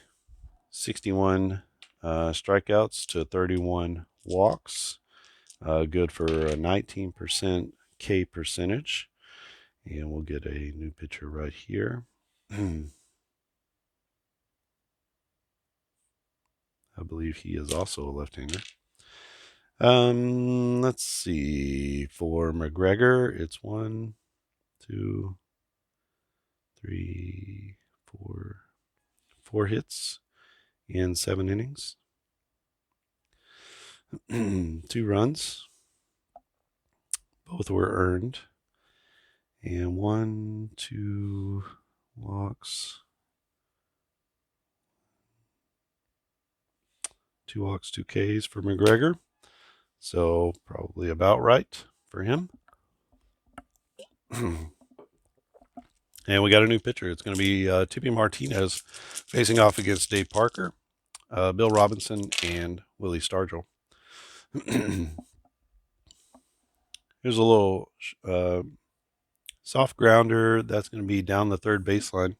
61 strikeouts to 31 walks. Good for a 19% K percentage. And we'll get a new pitcher right here. I believe he is also a left-hander. Let's see. For McGregor, it's 1, 2, 3, 4 hits in 7 innings. 2 runs. Both were earned. And 1, 2 walks. 2 walks, 2 Ks for McGregor. So probably about right for him. And we got a new pitcher. It's going to be Tippy Martinez facing off against Dave Parker, Bill Robinson, and Willie Stargell. Here's a little soft grounder. That's going to be down the third baseline.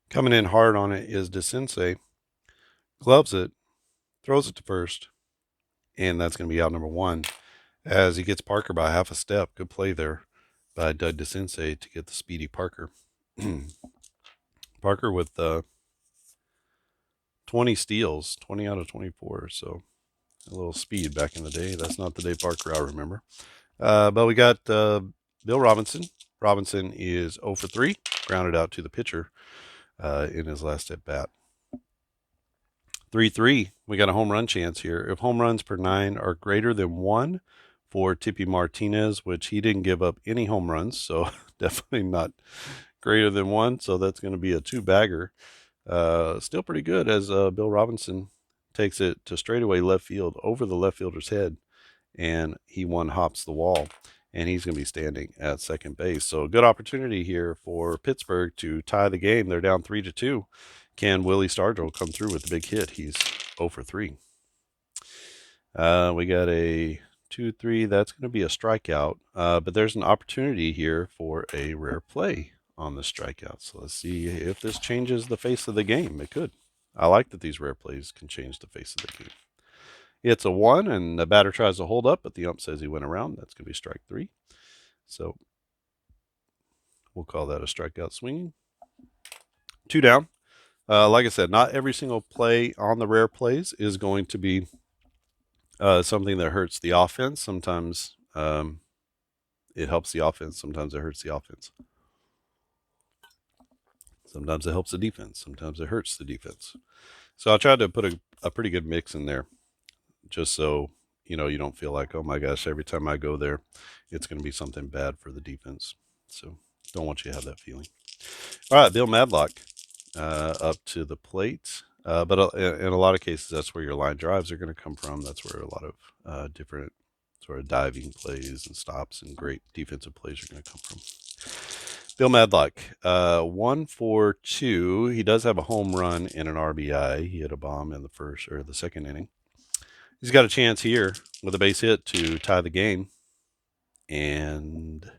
Coming in hard on it is DeCinces. Gloves it, throws it to first, and that's going to be out number 1 as he gets Parker by half a step. Good play there by Doug DeCinces to get the speedy Parker. Parker with 20 steals, 20 out of 24, so a little speed back in the day. That's not the Dave Parker I remember. But we got Bill Robinson. Robinson is 0 for 3, grounded out to the pitcher in his last at bat. 3-3. We got a home run chance here. If home runs per 9 are greater than 1 for Tippy Martinez, which he didn't give up any home runs, so definitely not greater than 1. So that's going to be a 2-bagger. Still pretty good as Bill Robinson takes it to straightaway left field over the left fielder's head, and he 1-hops the wall. and he's going to be standing at second base. So a good opportunity here for Pittsburgh to tie the game. They're down 3-2. Can Willie Stargell come through with the big hit? He's 0 for 3. We got a 2-3. That's going to be a strikeout, but there's an opportunity here for a rare play on the strikeout. So let's see if this changes the face of the game. It could. I like that these rare plays can change the face of the game. It's a 1, and the batter tries to hold up, but the ump says he went around. That's going to be strike 3. So we'll call that a strikeout swinging. 2 down. Like I said, not every single play on the rare plays is going to be something that hurts the offense. Sometimes it helps the offense. Sometimes it hurts the offense. Sometimes it helps the defense. Sometimes it hurts the defense. So I tried to put a pretty good mix in there, just so you don't feel like, oh my gosh, every time I go there, it's going to be something bad for the defense. So don't want you to have that feeling. All right, Bill Madlock up to the plate. But in a lot of cases, that's where your line drives are going to come from. That's where a lot of different sort of diving plays and stops and great defensive plays are going to come from. Bill Madlock, 1 for 2. He does have a home run and an RBI. He hit a bomb in the second inning. He's got a chance here with a base hit to tie the game, and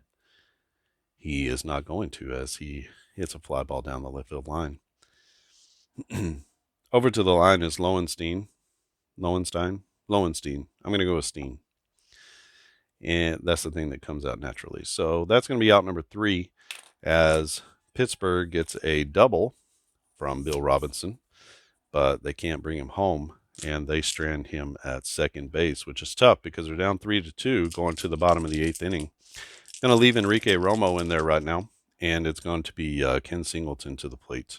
he is not going to, as he hits a fly ball down the left field line. Over to the line is Lowenstein. I'm going to go with Steen. And that's the thing that comes out naturally. So that's going to be out number 3, as Pittsburgh gets a double from Bill Robinson, but they can't bring him home, and they strand him at second base, which is tough because they're down 3-2 going to the bottom of the 8th inning. Going to leave Enrique Romo in there right now, and it's going to be Ken Singleton to the plate.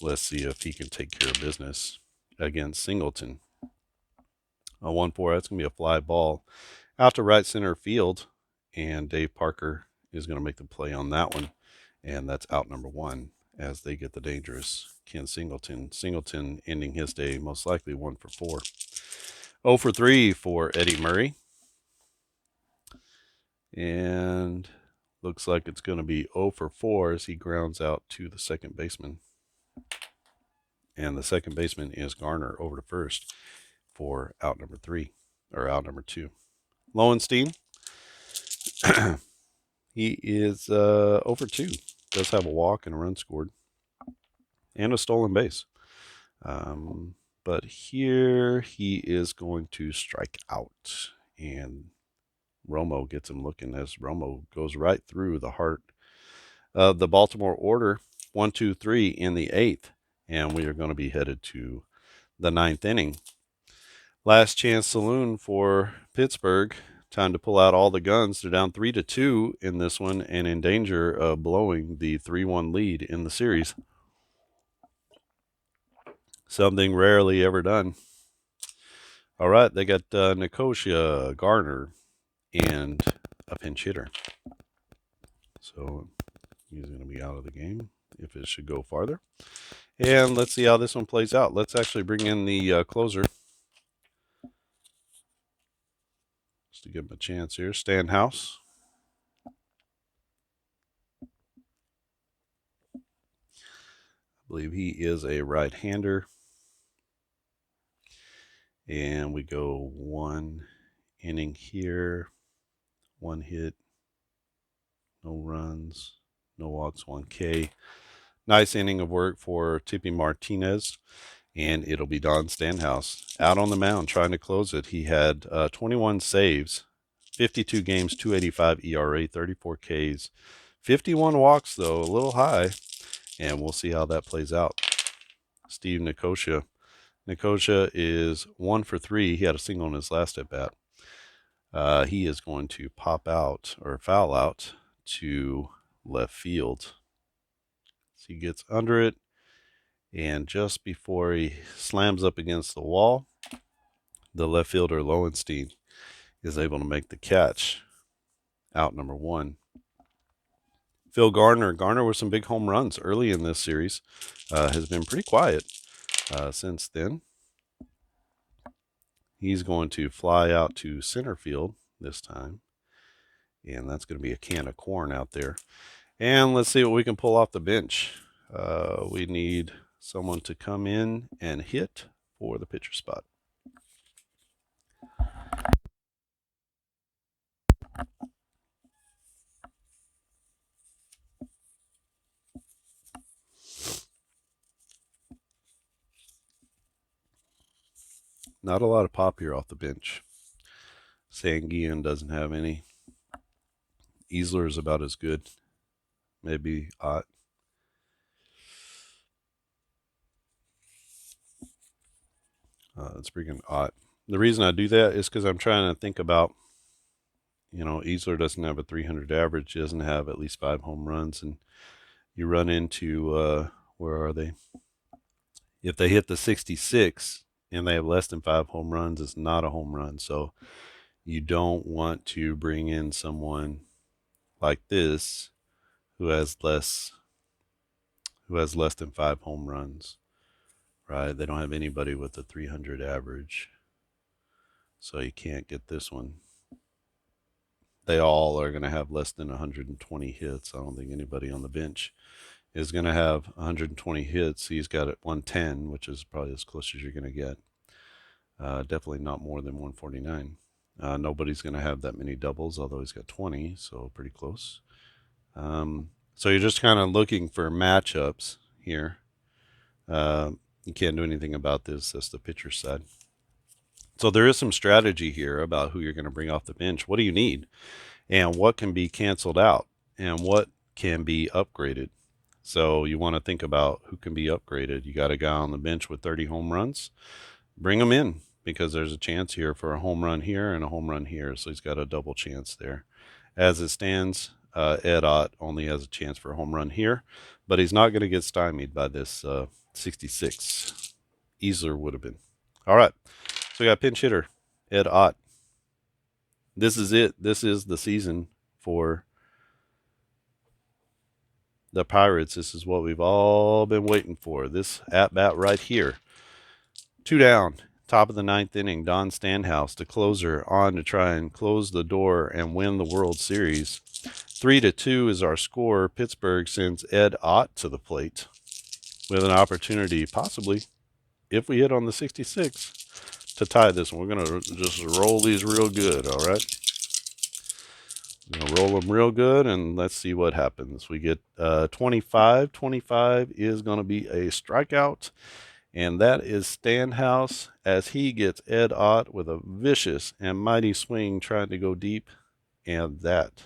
Let's see if he can take care of business against Singleton. A 1-4, that's going to be a fly ball out to right center field, and Dave Parker is going to make the play on that one, and that's out number 1 as they get the dangerous Ken Singleton. Singleton ending his day most likely 1 for 4. 0 for 3 for Eddie Murray, and looks like it's going to be 0 for 4 as he grounds out to the second baseman, and the second baseman is Garner over to first for out number 2. Lowenstein, he is 0 for 2. Does have a walk and a run scored and a stolen base. But here he is going to strike out, and Romo gets him looking as Romo goes right through the heart of the Baltimore order. 1, 2, 3 in the 8th, and we are going to be headed to the 9th inning. Last chance saloon for Pittsburgh. Time to pull out all the guns. They're down 3-2 in this one and in danger of blowing the 3-1 lead in the series. Something rarely ever done. All right, they got Nicosia, Garner, and a pinch hitter. So he's going to be out of the game if it should go farther. And let's see how this one plays out. Let's actually bring in the closer just to give him a chance here. Stanhouse. I believe he is a right-hander. And we go 1 inning here. 1 hit. No runs. No walks, 1 K. Nice inning of work for Tippy Martinez. And it'll be Don Stanhouse out on the mound trying to close it. He had 21 saves, 52 games, 2.85 ERA, 34 Ks, 51 walks, though, a little high. And we'll see how that plays out. Steve Nicosia. Nicosia is 1 for 3. He had a single in his last at bat. He is going to pop out or foul out to left field. So he gets under it, and just before he slams up against the wall, the left fielder Lowenstein is able to make the catch. Out number 1. Phil Garner with some big home runs early in this series, has been pretty quiet since then. He's going to fly out to center field this time, And that's going to be a can of corn out there. And let's see what we can pull off the bench. We need someone to come in and hit for the pitcher spot. Not a lot of pop here off the bench. Sanguian doesn't have any. Easler is about as good. Maybe Ott. Let's bring in Ott. The reason I do that is because I'm trying to think about, Easler doesn't have a 300 average. He doesn't have at least 5 home runs. And you run into, where are they? If they hit the 66 and they have less than 5 home runs, it's not a home run. So you don't want to bring in someone like this who has less than 5 home runs, right? They don't have anybody with a 300 average. So you can't get this one. They all are going to have less than 120 hits. I don't think anybody on the bench is going to have 120 hits. He's got it 110, which is probably as close as you're going to get. Definitely not more than 149. Nobody's going to have that many doubles, although he's got 20, so pretty close. So you're just kind of looking for matchups here. You can't do anything about this. That's the pitcher side. So there is some strategy here about who you're going to bring off the bench. What do you need? And what can be canceled out? And what can be upgraded? So you want to think about who can be upgraded. You got a guy on the bench with 30 home runs. Bring him in, because there's a chance here for a home run here and a home run here. So he's got a double chance there. As it stands, Ed Ott only has a chance for a home run here, but he's not going to get stymied by this 66. Easler would have been. All right. So we got pinch hitter, Ed Ott. This is it. This is the season for the Pirates. This is what we've all been waiting for. This at-bat right here. 2 down, top of the 9th inning. Don Stanhouse, the closer, on to try and close the door and win the World Series. 3-2 is our score. Pittsburgh sends Ed Ott to the plate with an opportunity, possibly, if we hit on the 66, to tie this one. We're going to just roll these real good, all right? We're going to roll them real good, and let's see what happens. We get 25. 25 is going to be a strikeout, and that is Stanhouse as he gets Ed Ott with a vicious and mighty swing trying to go deep, and that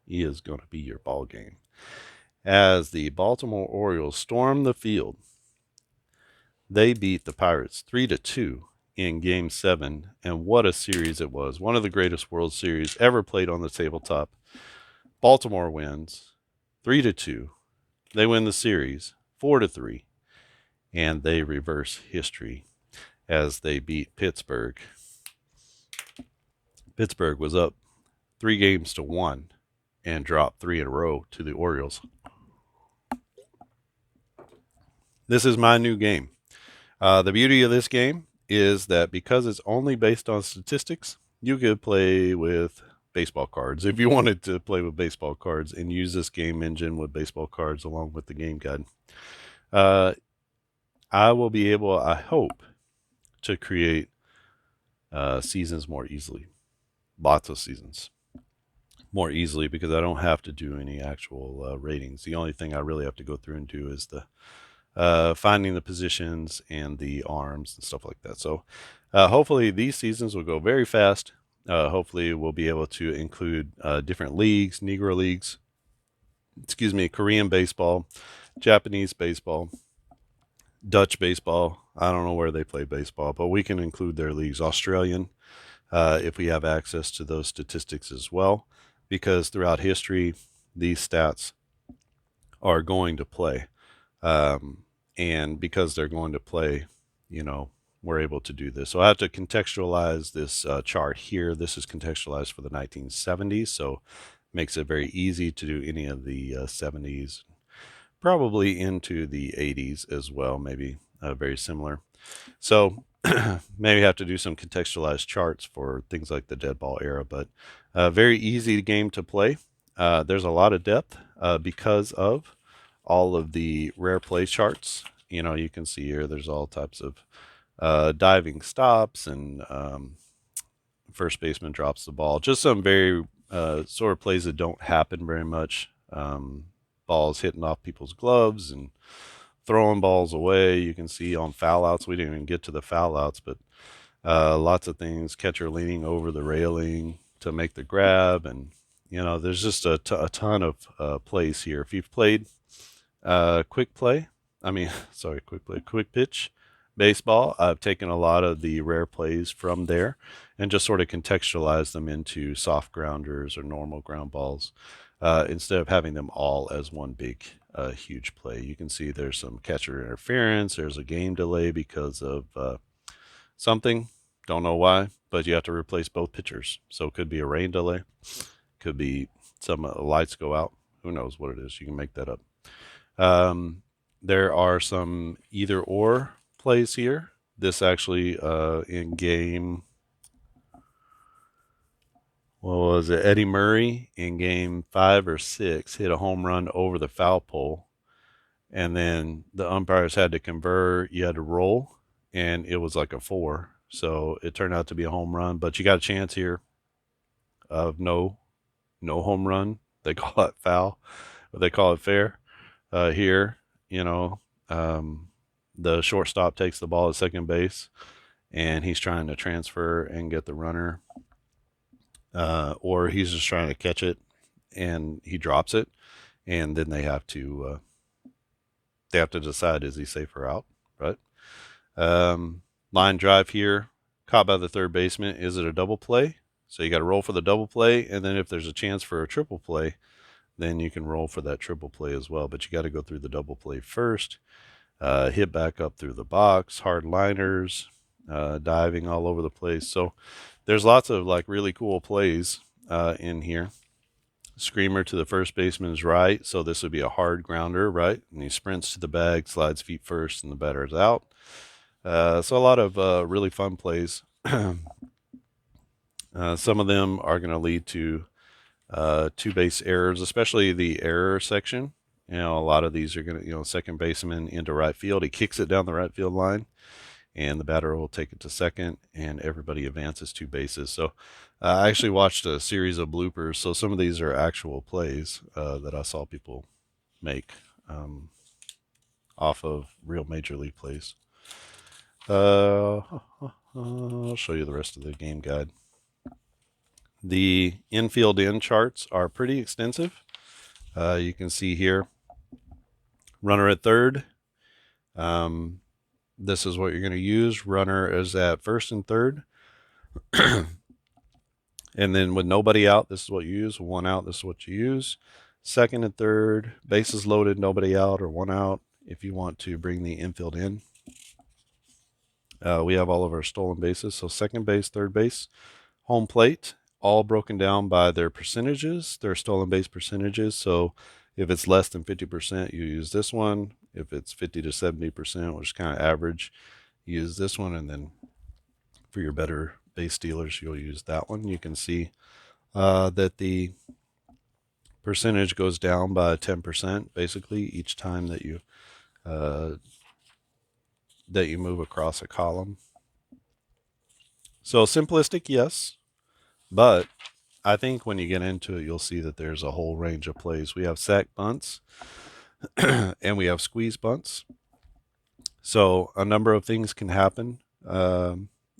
is going to be your ball game. As the Baltimore Orioles storm the field, they beat the Pirates 3-2 in Game 7, and what a series it was. One of the greatest World Series ever played on the tabletop. Baltimore wins 3-2. They win the series 4-3, and they reverse history as they beat Pittsburgh. Pittsburgh was up 3-1 and dropped 3 in a row to the Orioles. This is my new game. The beauty of this game is that because it's only based on statistics, you could play with baseball cards if you wanted to play with baseball cards and use this game engine with baseball cards along with the game guide. I will be able, I hope, to create seasons more easily. Lots of seasons more easily, because I don't have to do any actual ratings. The only thing I really have to go through and do is the finding the positions and the arms and stuff like that. So hopefully these seasons will go very fast. Hopefully we'll be able to include different leagues, Negro leagues, Korean baseball, Japanese baseball, Dutch baseball. I don't know where they play baseball, but we can include their leagues. Australian, if we have access to those statistics as well, because throughout history, these stats are going to play. And because they're going to play, we're able to do this. So I have to contextualize this chart here. This is contextualized for the 1970s, so makes it very easy to do any of the 70s, probably into the 80s as well, maybe very similar. So maybe have to do some contextualized charts for things like the dead ball era, but very easy game to play. There's a lot of depth because of all of the rare play charts. You can see here there's all types of diving stops and first baseman drops the ball. Just some very sort of plays that don't happen very much. Balls hitting off people's gloves and throwing balls away. You can see on foul outs, we didn't even get to the foul outs, but lots of things. Catcher leaning over the railing to make the grab, and there's just a ton of plays here. If you've played quick play, quick pitch baseball, I've taken a lot of the rare plays from there and just sort of contextualized them into soft grounders or normal ground balls instead of having them all as one big huge play. You can see there's some catcher interference. There's a game delay because of something. Don't know why, but you have to replace both pitchers. So it could be a rain delay. Could be some lights go out. Who knows what it is? You can make that up. There are some either or plays here. This actually in game, what was it? Eddie Murray in game 5 or 6 hit a home run over the foul pole, and then the umpires had to convert. You had to roll, and it was like a 4. So it turned out to be a home run, but you got a chance here of no home run. They call it foul, but they call it fair. Here, the shortstop takes the ball at second base, and he's trying to transfer and get the runner, or he's just trying to catch it, and he drops it, and then they have to decide, is he safe or out, right? Line drive here, caught by the third baseman. Is it a double play? So you got to roll for the double play, and then if there's a chance for a triple play, then you can roll for that triple play as well. But you got to go through the double play first. Hit back up through the box, hard liners, diving all over the place. So there's lots of like really cool plays in here. Screamer to the first baseman's right, so this would be a hard grounder, right? And he sprints to the bag, slides feet first, and the batter is out. So a lot of really fun plays. Some of them are going to lead to two base errors, especially the error section. A lot of these are going to, second baseman into right field. He kicks it down the right field line, and the batter will take it to second, and everybody advances 2 bases. So I actually watched a series of bloopers. So some of these are actual plays that I saw people make off of real major league plays. I'll show you the rest of the game guide. The infield in charts are pretty extensive. You can see here, runner at third. This is what you're going to use. Runner is at first and third. And then with nobody out, this is what you use. 1 out, this is what you use. Second and third, bases loaded, nobody out, or 1 out if you want to bring the infield in. We have all of our stolen bases. So second base, third base, home plate, all broken down by their percentages, their stolen base percentages. So if it's less than 50%, you use this one. If it's 50 to 70%, which is kind of average, you use this one. And then for your better base stealers, you'll use that one. You can see that the percentage goes down by 10% basically each time that you move across a column. So simplistic, yes, but I think when you get into it, you'll see that there's a whole range of plays. We have sack bunts and we have squeeze bunts. So a number of things can happen.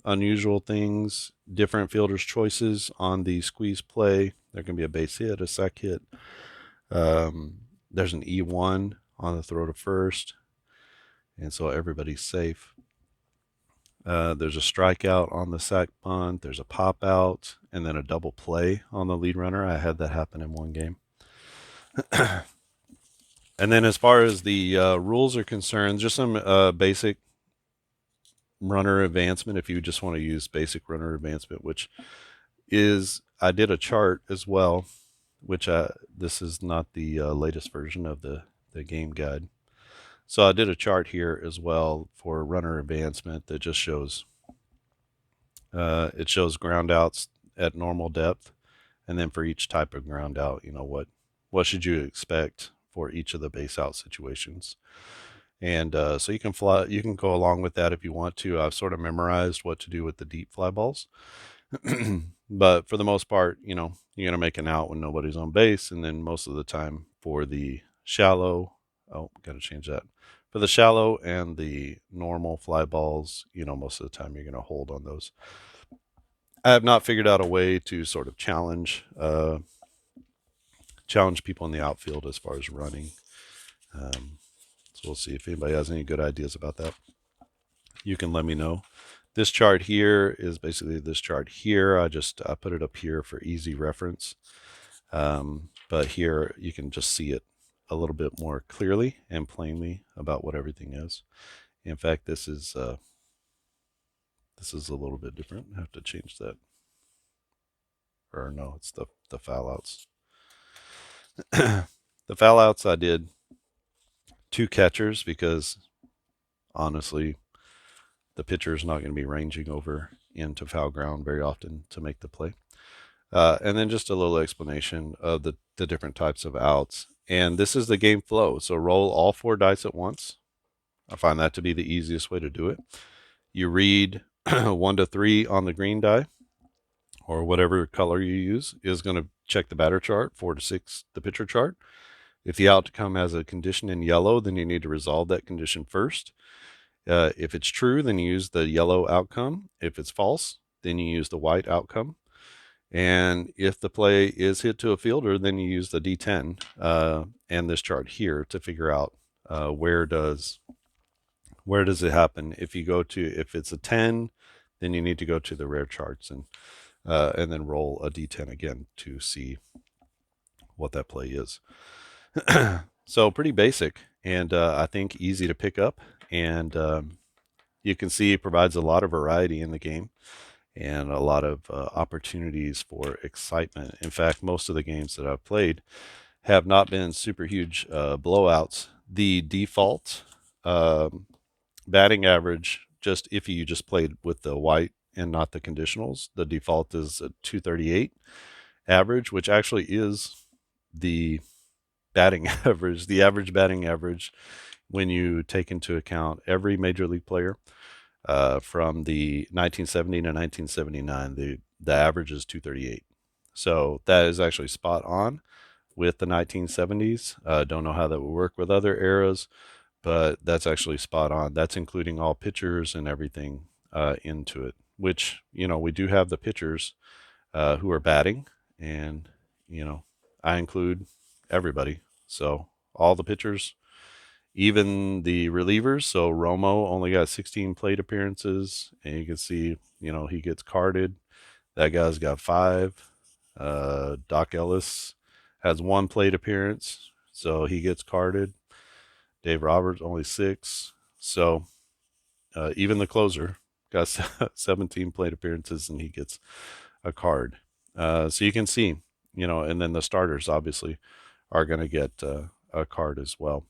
Unusual things, different fielders' choices on the squeeze play. There can be a base hit, a sack hit. There's an E1 on the throw to first, and so everybody's safe. There's a strikeout on the sack bunt. There's a pop out, and then a double play on the lead runner. I had that happen in one game. And then as far as the rules are concerned, just some basic runner advancement if you just want to use basic runner advancement, which is, I did a chart as well, which this is not the latest version of the game guide. So I did a chart here as well for runner advancement that just shows it shows ground outs at normal depth, and then for each type of ground out, what should you expect for each of the base out situations. And so you can go along with that if you want to. I've sort of memorized what to do with the deep fly balls. But for the most part, you're going to make an out when nobody's on base. And then most of the time for the shallow, oh, got to change that. For the shallow and the normal fly balls, most of the time you're going to hold on those. I have not figured out a way to sort of challenge people in the outfield as far as running. So we'll see if anybody has any good ideas about that. You can let me know. This chart here is basically this chart here. I put it up here for easy reference. But here you can just see it a little bit more clearly and plainly about what everything is. In fact, this is a little bit different. I have to change that. Or no, it's the foul outs. The foul outs, I did 2 catchers because honestly, the pitcher is not going to be ranging over into foul ground very often to make the play. And then just a little explanation of the different types of outs. And this is the game flow. So roll all 4 dice at once. I find that to be the easiest way to do it. You read 1 to 3 on the green die, or whatever color you use, is going to check the batter chart. 4 to 6, the pitcher chart. If the outcome has a condition in yellow, then you need to resolve that condition first. If it's true, then you use the yellow outcome. If it's false, then you use the white outcome. And if the play is hit to a fielder, then you use the D10 and this chart here to figure out where does it happen. If it's a 10, then you need to go to the rare charts and then roll a D10 again to see what that play is. So pretty basic, and I think easy to pick up. And you can see it provides a lot of variety in the game and a lot of opportunities for excitement. In fact, most of the games that I've played have not been super huge blowouts. The default batting average, just if you just played with the white and not the conditionals, the default is a 238 average, which actually is the batting average, the average batting average when you take into account every major league player from the 1970 to 1979. The average is 238. So that is actually spot on with the 1970s. Don't know how that would work with other eras, but that's actually spot on. That's including all pitchers and everything into it, which, we do have the pitchers who are batting, and, I include everybody. So all the pitchers, even the relievers. So Romo only got 16 plate appearances, and you can see, he gets carded. That guy's got 5. Doc Ellis has 1 plate appearance, so he gets carded. Dave Roberts only 6. So even the closer got 17 plate appearances, and he gets a card. So you can see, and then the starters obviously are going to get a card as well.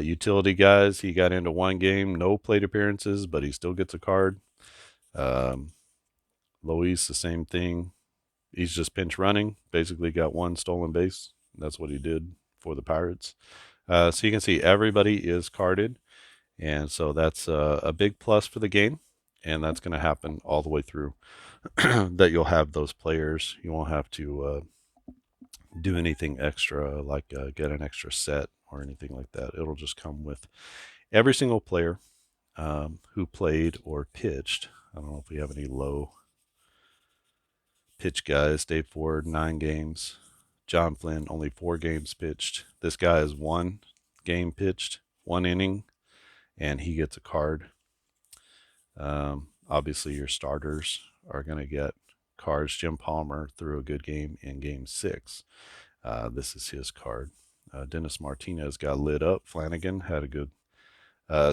Utility guys, he got into 1 game, no plate appearances, but he still gets a card. Luis, the same thing. He's just pinch running, basically got 1 stolen base. That's what he did for the Pirates. So you can see everybody is carded, and so that's a big plus for the game, and that's going to happen all the way through. That you'll have those players. You won't have to do anything extra, like get an extra set or anything like that. It'll just come with every single player who played or pitched. I don't know if we have any low pitch guys. Dave Ford, 9 games. John Flynn, only 4 games pitched. This guy is 1 game pitched, 1 inning, and he gets a card. Obviously, your starters are going to get cards. Jim Palmer threw a good game in Game 6. This is his card. Dennis Martinez got lit up. Flanagan had a good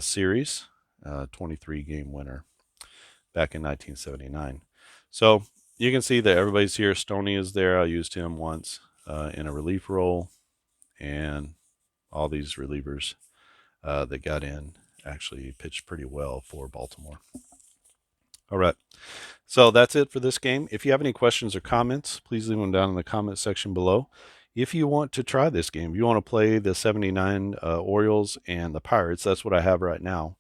series, 23-game winner back in 1979. So you can see that everybody's here. Stoney is there. I used him once in a relief role, and all these relievers that got in actually pitched pretty well for Baltimore. All right. So that's it for this game. If you have any questions or comments, please leave them down in the comment section below. If you want to try this game, if you want to play the 79 Orioles and the Pirates, that's what I have right now.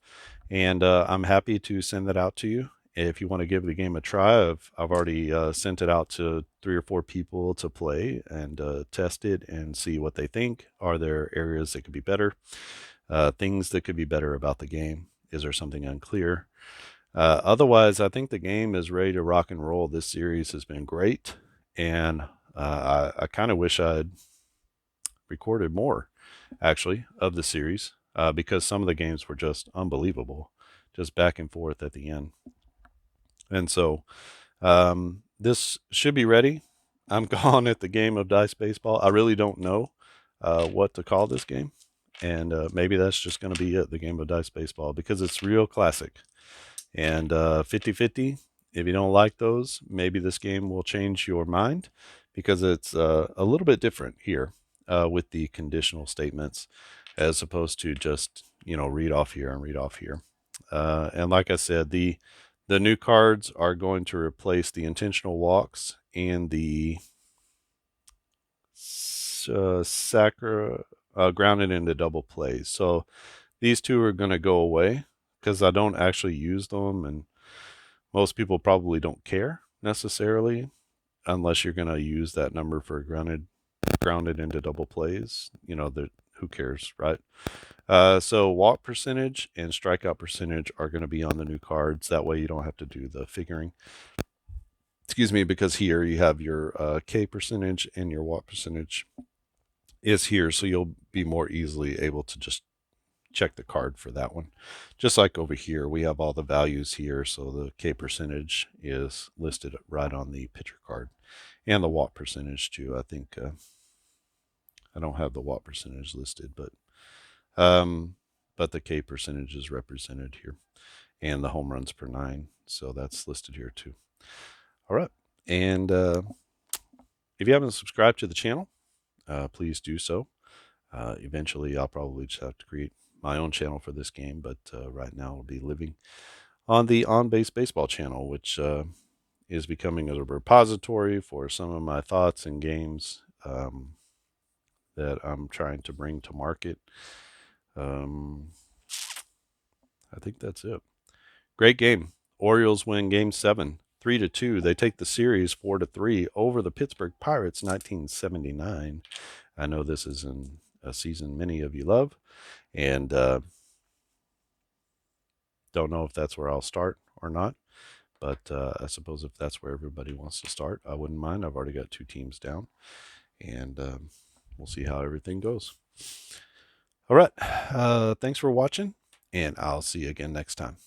And I'm happy to send that out to you. If you want to give the game a try, I've already sent it out to 3 or 4 people to play and test it and see what they think. Are there areas that could be better? Things that could be better about the game? Is there something unclear? Otherwise, I think the game is ready to rock and roll. This series has been great, and I kind of wish I'd recorded more, actually, of the series because some of the games were just unbelievable, just back and forth at the end. And so this should be ready. I'm gone at the game of Dice Baseball. I really don't know what to call this game, and maybe that's just going to be it, the game of Dice Baseball, because it's real classic. And 50-50, if you don't like those, maybe this game will change your mind because it's a little bit different here with the conditional statements as opposed to just, read off here and read off here. And like I said, the new cards are going to replace the intentional walks and the grounded into double plays. So these two are going to go away because I don't actually use them, and most people probably don't care necessarily unless you're going to use that number for grounded into double plays. Who cares, right? So walk percentage and strikeout percentage are going to be on the new cards. That way you don't have to do the figuring. Excuse me, because here you have your K percentage and your walk percentage is here, so you'll be more easily able to just check the card for that one. Just like over here, we have all the values here, so the K percentage is listed right on the pitcher card, and the walk percentage too. I think I don't have the walk percentage listed, but the K percentage is represented here, and the home runs per 9, so that's listed here too. All right, and if you haven't subscribed to the channel, please do so. Eventually, I'll probably just have to create my own channel for this game, but right now I'll be living on the On Base Baseball channel, which is becoming a repository for some of my thoughts and games that I'm trying to bring to market. I think that's it. Great game. Orioles win Game 7, 3-2. They take the series 4-3 over the Pittsburgh Pirates, 1979. I know this is a season many of you love, and don't know if that's where I'll start or not, but I suppose if that's where everybody wants to start, I wouldn't mind. I've already got 2 teams down, and we'll see how everything goes. All right, thanks for watching, and I'll see you again next time.